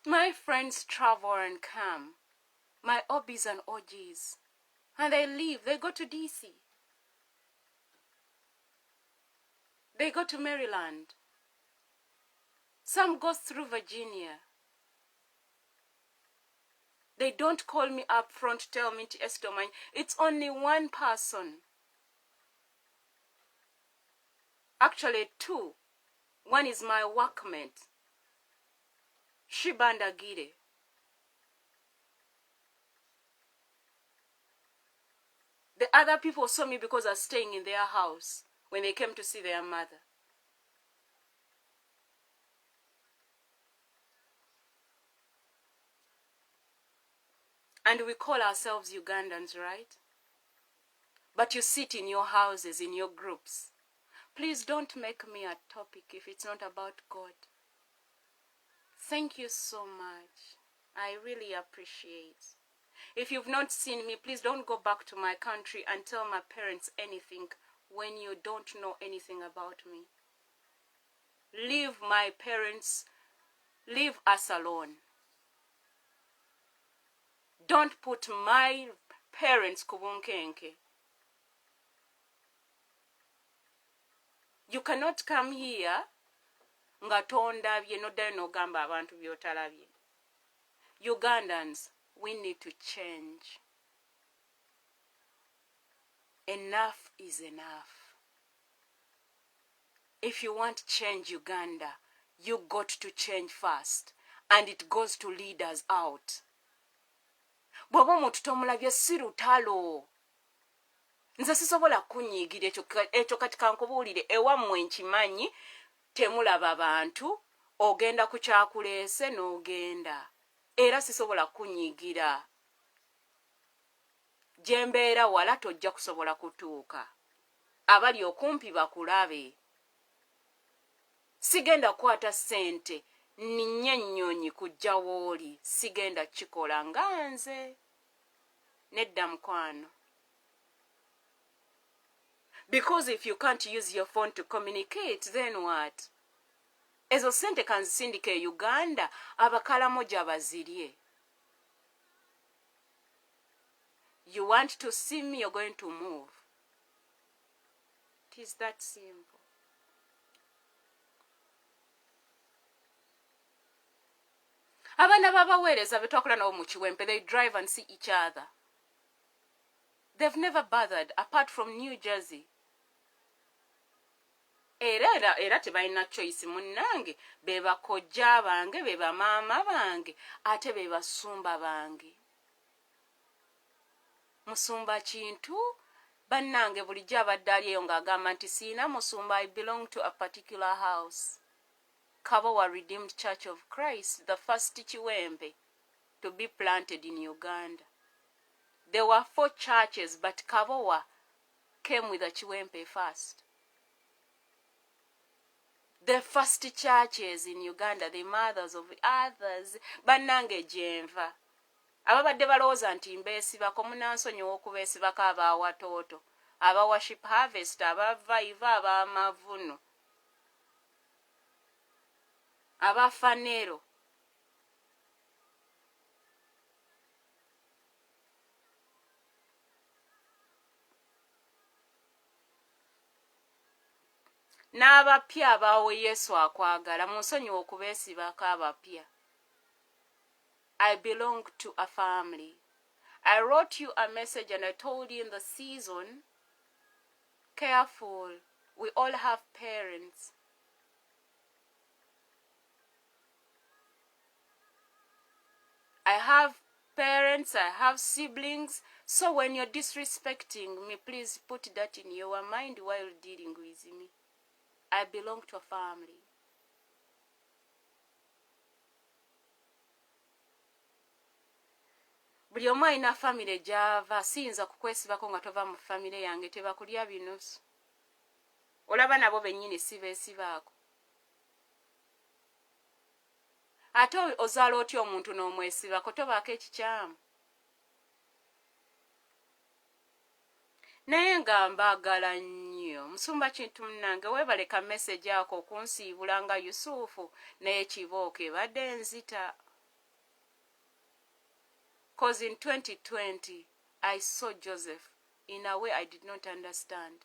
My friends travel and come. My OBs and OGs. And they leave. They go to DC. They go to Maryland. Some go through Virginia. They don't call me up front to tell me to Esther. It's only one person. Actually, two. One is my workmate, Shibanda Gide. The other people saw me because I was staying in their house when they came to see their mother. And we call ourselves Ugandans, right? But you sit in your houses, in your groups. Please don't make me a topic if it's not about God. Thank you so much. I really appreciate. If you've not seen me, please don't go back to my country and tell my parents anything when you don't know anything about me. Leave my parents, leave us alone. Don't put my parents kubunkenke. You cannot come here nga tondabye noddayo n'ogamba abantu by'otalabye. Ugandans, we need to change. Enough is enough. If you want to change Uganda, you got to change first. And it goes to leaders out. Bw'oba omuntu tomulabye si lutalo. Nze sisobola kunyiigira ekyo kati kankubuulire ewammwe nkimanyi temulaba bantu ogenda ku kyakuleese n'ogenda. Era sisobola kunyiigira. Gye mbeera wala tojja kusobola kutuuka. Abali okumpi bakulabe. Sigenda kwata ssente ninnye ennyonyi kujja wooli. Sigenda kikola nga nze. Nedda mukwano. Because if you can't use your phone to communicate, then what? Ezo sente kanzisindika e Uganda, abakalamoja bazirye. You want to see me, you're going to move. It is that simple. Abaana babaweereza be twakola nabo mu Kiwempe, they drive and see each other. They've never bothered, apart from New Jersey. Era tebalina choice munnange, be bakojja bange, be bamaama bange, ate be basumba bange. Musumba kintu, bannange bulijjo abadde aliyo ng'agamba nti siina musumba, I belong to a particular house. Kabowa Redeemed Church of Christ, the first Kiwempe to be planted in Uganda. There were 4 churches, but Kabowa came with a Kiwempe first. The first churches in Uganda, the mothers of others, bannange gyenva. Ababadde balowooza nti mbeesibako munansonyiwa okubeesibako abaawatooto, aba worship harvest, abavaiva, abaamavuno, abafanero. N'abapya abaawe Yesu akwagala, munsonyiwa okubeesibako abapya. I belong to a family. I wrote you a message and I told you in the season careful. We all have parents. I have parents, I have siblings. So when you're disrespecting me, please put that in your mind while dealing with me. I belong to a family. Buli omu alina famire gy'ava, siyinza kukwesibako nga tova mu famire yange, tebakulya binusu. Olaba nabo bennyini sibeesibaako. Ate ozaala otya omuntu n'omwesibako, tobaako ekikyamu. Naye nga mbaagala nnyo, Musumba Kintu munnange, weebaleka message ako okunsiibula nga Yusufu naye Kibooko ebadde enzita. Because in 2020, I saw Joseph in a way I did not understand.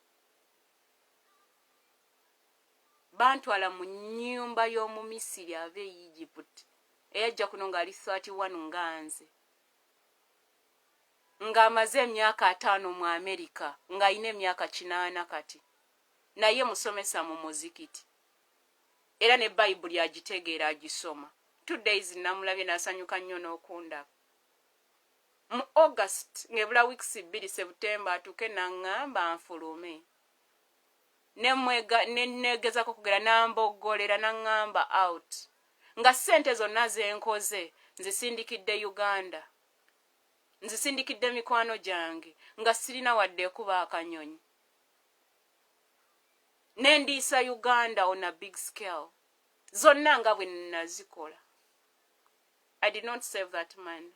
Bantwala mu nnyumba y'Omumisiri ava e Egypt. Eyajja kuno ng'ali 31 nga nze. Ng'amaze emyaka 5 mu Amerika, ng'alina emyaka 8 kati. Naye musomesa mu muzikiti. Era ne Bayibuli agitegeera agisoma. 2 days namulabye n'asanyuka nnyo n'okundaba. Mu August ngebula weeks 2 September atuuke n'aŋŋamba nfulume. Nenneegezako kugera n'amboggolera n'aŋŋamba out. Nga ssente zonna ze nkoze nzisindikidde Uganda. Nzisindikidde mikwano gyange nga sirina wadde kuba akanyonyi. Nendiisa Uganda on a big scale. Zonna nga bwe nazikola. I did not save that money.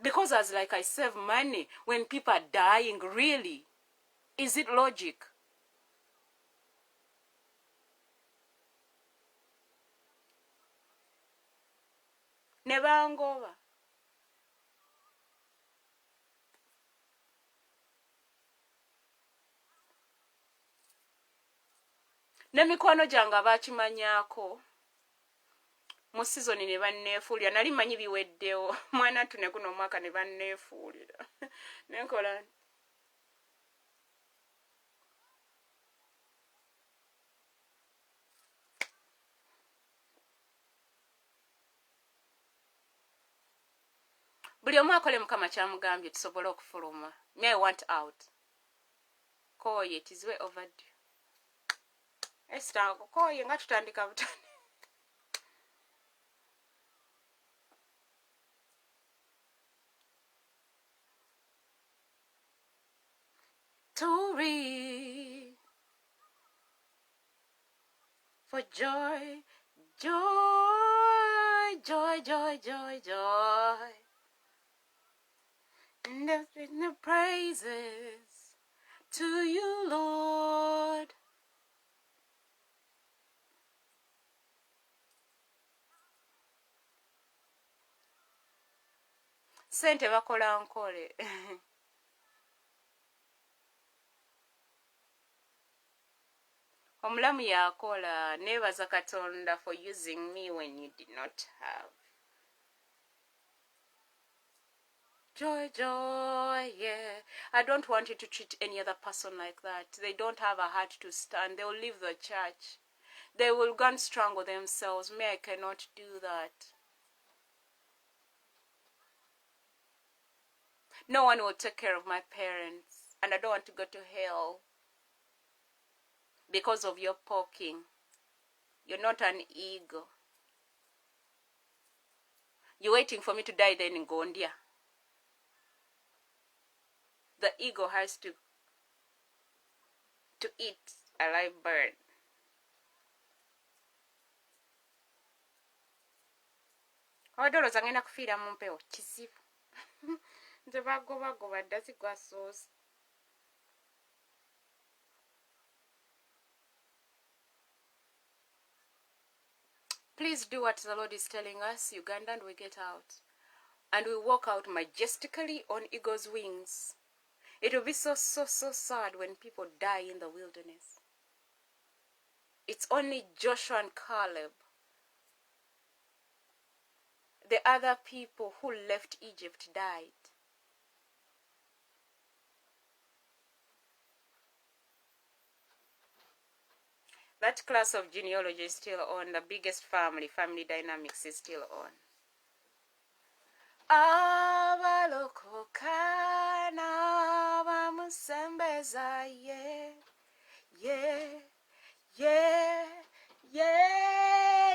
Because as like I save money when people are dying, really? Is it logic? Ne bangoba. Ne mikwano gyange abaakimanyaako mu sizoni ne banneefuulira. Nali manyi biweddewo. Mwana tune guno omwaka ne banneefuulira. Nenkola buli omu akole Mukama kyamugambye tusobole okufuluma. Me I want out. Koye, it is way overdue. Esther, koye nga tutandika butani. To read for joy, joy, joy, joy, joy, joy. And the praises to you, Lord. Sente bakola nkole. Omulamu yakola. Neebaza Katonda for using me when you did not have. Joy, joy, yeah. I don't want you to treat any other person like that. They don't have a heart to stand. They will leave the church. They will go and strangle themselves. Me, I cannot do that. No one will take care of my parents. And I don't want to go to hell because of your poking. You're not an ego. You're waiting for me to die then in Gondia. The ego has to eat a live bird. Odolo zangena kufiira mu mpewo kizibu. Nze bagobagoba dda zigwa sauce. Please do what the Lord is telling us, Uganda, and we get out. And we walk out majestically on eagle's wings. It will be so sad when people die in the wilderness. It's only Joshua and Caleb. The other people who left Egypt died. That class of genealogy is still on. The biggest family dynamics is still on. Abalokokana bamusembeza ye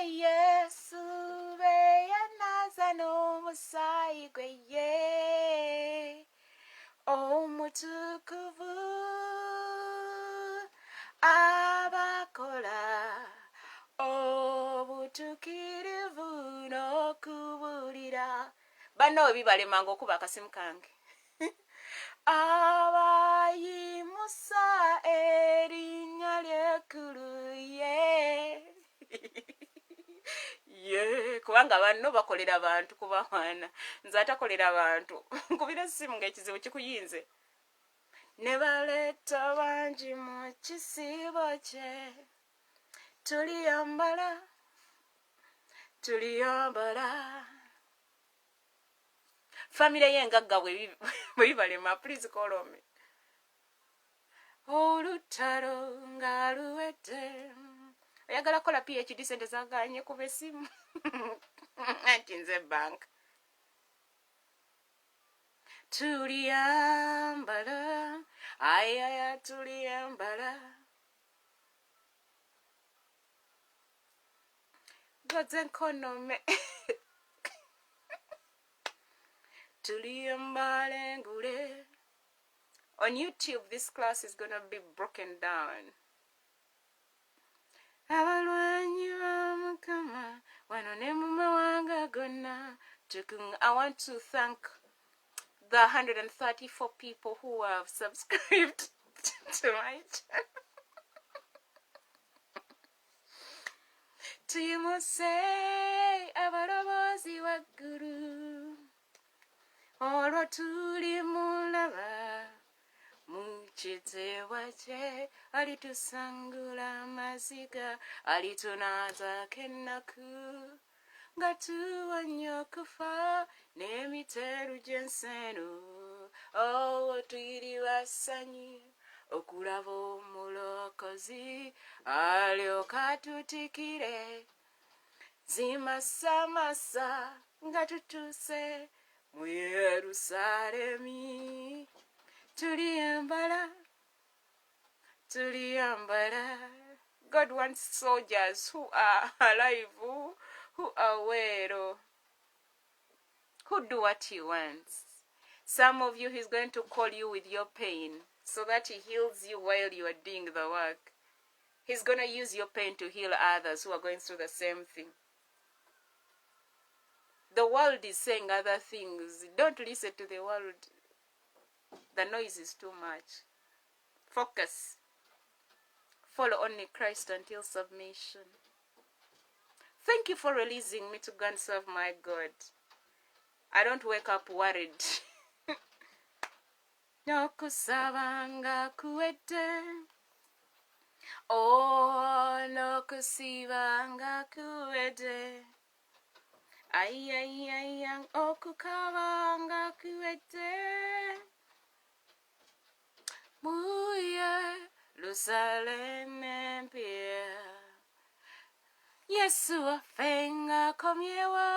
Yesu beyanaza n'omusaayi gwe ye omutukuvu abakola obutuukirivu n'okubuulira banno bibalemanga okuba akasimu kange abayimusa erinnya ly'ekkulu kubanga banno bakolera bantu kuba mwana nze atakolera bantu nkubira essimu ng'ekizibu kikuyinze ne baleeta bangi mu kisiibo kye tuliyambala famire y'engagga bwe bibalema please call me olutalo nga luwedde oyagala kola phd sente zaganye kuba essimu anti nze bank tuliyambala ayaya tuliyambala godze nkonome tuliyambala engule. On YouTube, this class is going to be broken down. I want to thank the 134 people who have subscribed to my channel. Timose abarabazi waggulu olwo tuli mulaba mukiteewa kye alitusangula amaziga alitunaazaako ennaku nga tuwonya okufa n'emiteeru gy'enseno olwo tuyiri basanyi okulaba omulokozi alyoka atutikire zimasamasa nga tutuuse mu Yerusaalemi tuliyambala. God wants soldiers who are alive, who are well, who do what he wants. Some of you, he's going to call you with your pain so that he heals you while you are doing the work. He's going to use your pain to heal others who are going through the same thing. The world is saying other things. Don't listen to the world. The noise is too much. Focus. Follow only Christ until submission. Thank you for releasing me to go and serve my God. I don't wake up worried. Nokusabanga kuwedde. Oh, nokusibanga kuwedde. Ayayayang okukabanga kuwedde. Muye Jerusalem empia. Yesu afenga komyewa.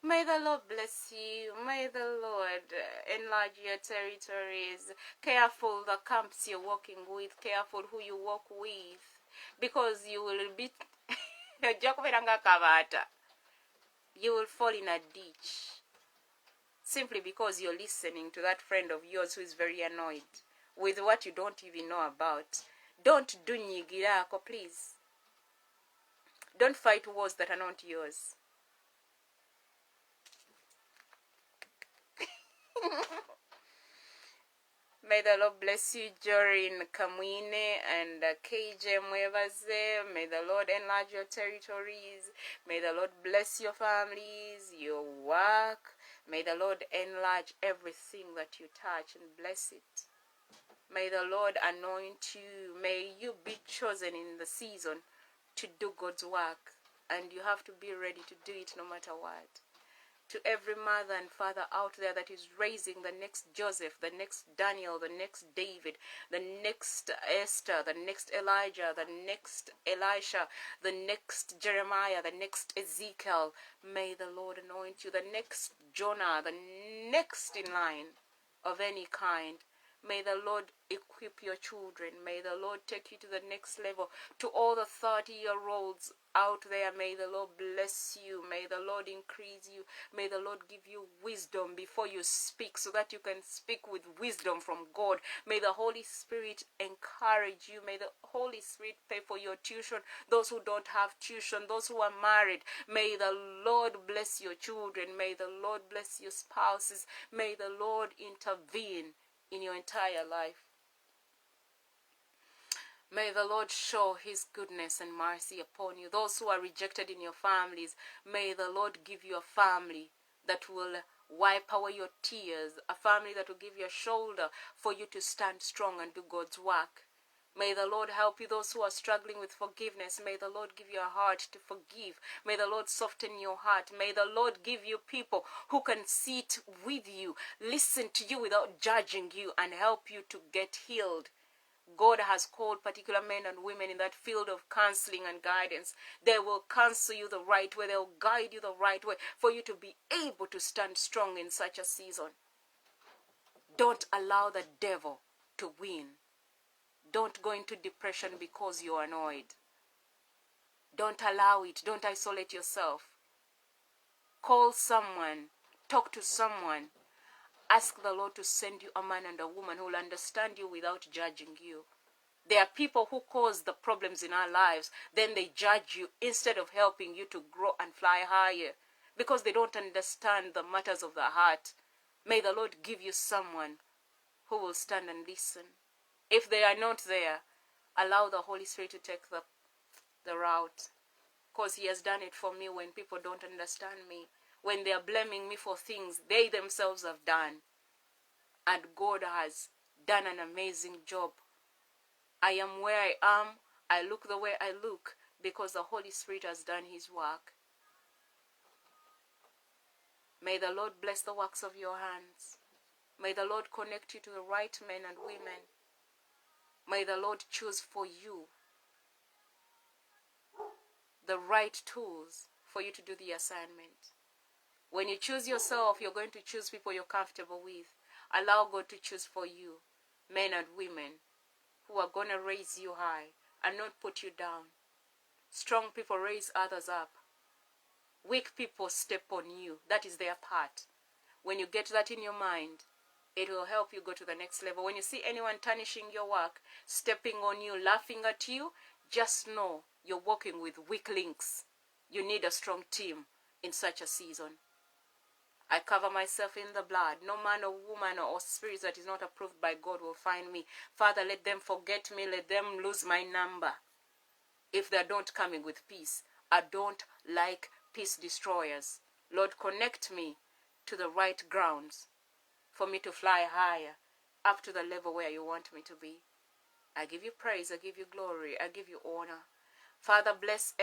May the Lord bless you. May the Lord enlarge your territories. Careful the camps you're walking with. Careful who you walk with. Because you will be... you will fall in a ditch. Simply because you're listening to that friend of yours who is very annoyed with what you don't even know about. Don't do nyigirako, please. Don't fight wars that are not yours. May the Lord bless you, Jorin Kamwine and KJ Mwebaze. May the Lord enlarge your territories. May the Lord bless your families, your work. May the Lord enlarge everything that you touch and bless it. May the Lord anoint you. May you be chosen in the season to do God's work. And you have to be ready to do it no matter what. To every mother and father out there that is raising the next Joseph, the next Daniel, the next David, the next Esther, the next Elijah, the next Elisha, the next Jeremiah, the next Ezekiel, may the Lord anoint you. The next Jonah, the next in line of any kind. May the Lord equip your children. May the Lord take you to the next level. To all the 30-year-olds out there, may the Lord bless you. May the Lord increase you. May the Lord give you wisdom before you speak, so that you can speak with wisdom from God. May the Holy Spirit encourage you. May the Holy Spirit pay for your tuition. Those who don't have tuition, those who are married, may the Lord bless your children. May the Lord bless your spouses. May the Lord intervene in your entire life. May the Lord show his goodness and mercy upon you. Those who are rejected in your families, may the Lord give you a family that will wipe away your tears, a family that will give you a shoulder for you to stand strong and do God's work. May the Lord help you. Those who are struggling with forgiveness, may the Lord give you a heart to forgive. May the Lord soften your heart. May the Lord give you people who can sit with you, listen to you without judging you, and help you to get healed. God has called particular men and women in that field of counseling and guidance. They will counsel you the right way. They will guide you the right way for you to be able to stand strong in such a season. Don't allow the devil to win. Don't go into depression because you're annoyed. Don't allow it. Don't isolate yourself. Call someone. Talk to someone. Ask the Lord to send you a man and a woman who will understand you without judging you. There are people who cause the problems in our lives. Then they judge you instead of helping you to grow and fly higher, because they don't understand the matters of the heart. May the Lord give you someone who will stand and listen. If they are not there, allow the Holy Spirit to take the route. Because he has done it for me when people don't understand me. When they are blaming me for things they themselves have done. And God has done an amazing job. I am where I am. I look the way I look because the Holy Spirit has done his work. May the Lord bless the works of your hands. May the Lord connect you to the right men and women. May the Lord choose for you the right tools for you to do the assignment. When you choose yourself, you're going to choose people you're comfortable with. Allow God to choose for you men and women who are going to raise you high and not put you down. Strong people raise others up. Weak people step on you. That is their part. When you get that in your mind, it will help you go to the next level. When you see anyone tarnishing your work, stepping on you, laughing at you, just know you're working with weak links. You need a strong team in such a season. I cover myself in the blood. No man or woman or spirit that is not approved by God will find me. Father, let them forget me. Let them lose my number if they're not coming with peace. I don't like peace destroyers. Lord, connect me to the right grounds for me to fly higher, up to the level where you want me to be. I give you praise, I give you glory, I give you honor. Father, bless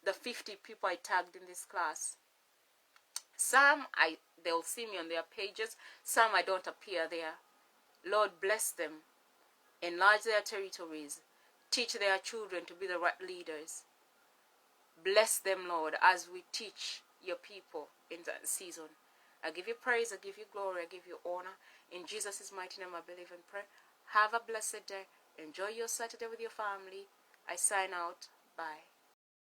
the 50 people I tagged in this class. Some, they'll see me on their pages. Some I don't appear there. Lord, bless them. Enlarge their territories. Teach their children to be the right leaders. Bless them, Lord, as we teach your people in that season. I give you praise, I give you glory, I give you honor. In Jesus' mighty name I believe and pray. Have a blessed day. Enjoy your Saturday with your family. I sign out. Bye.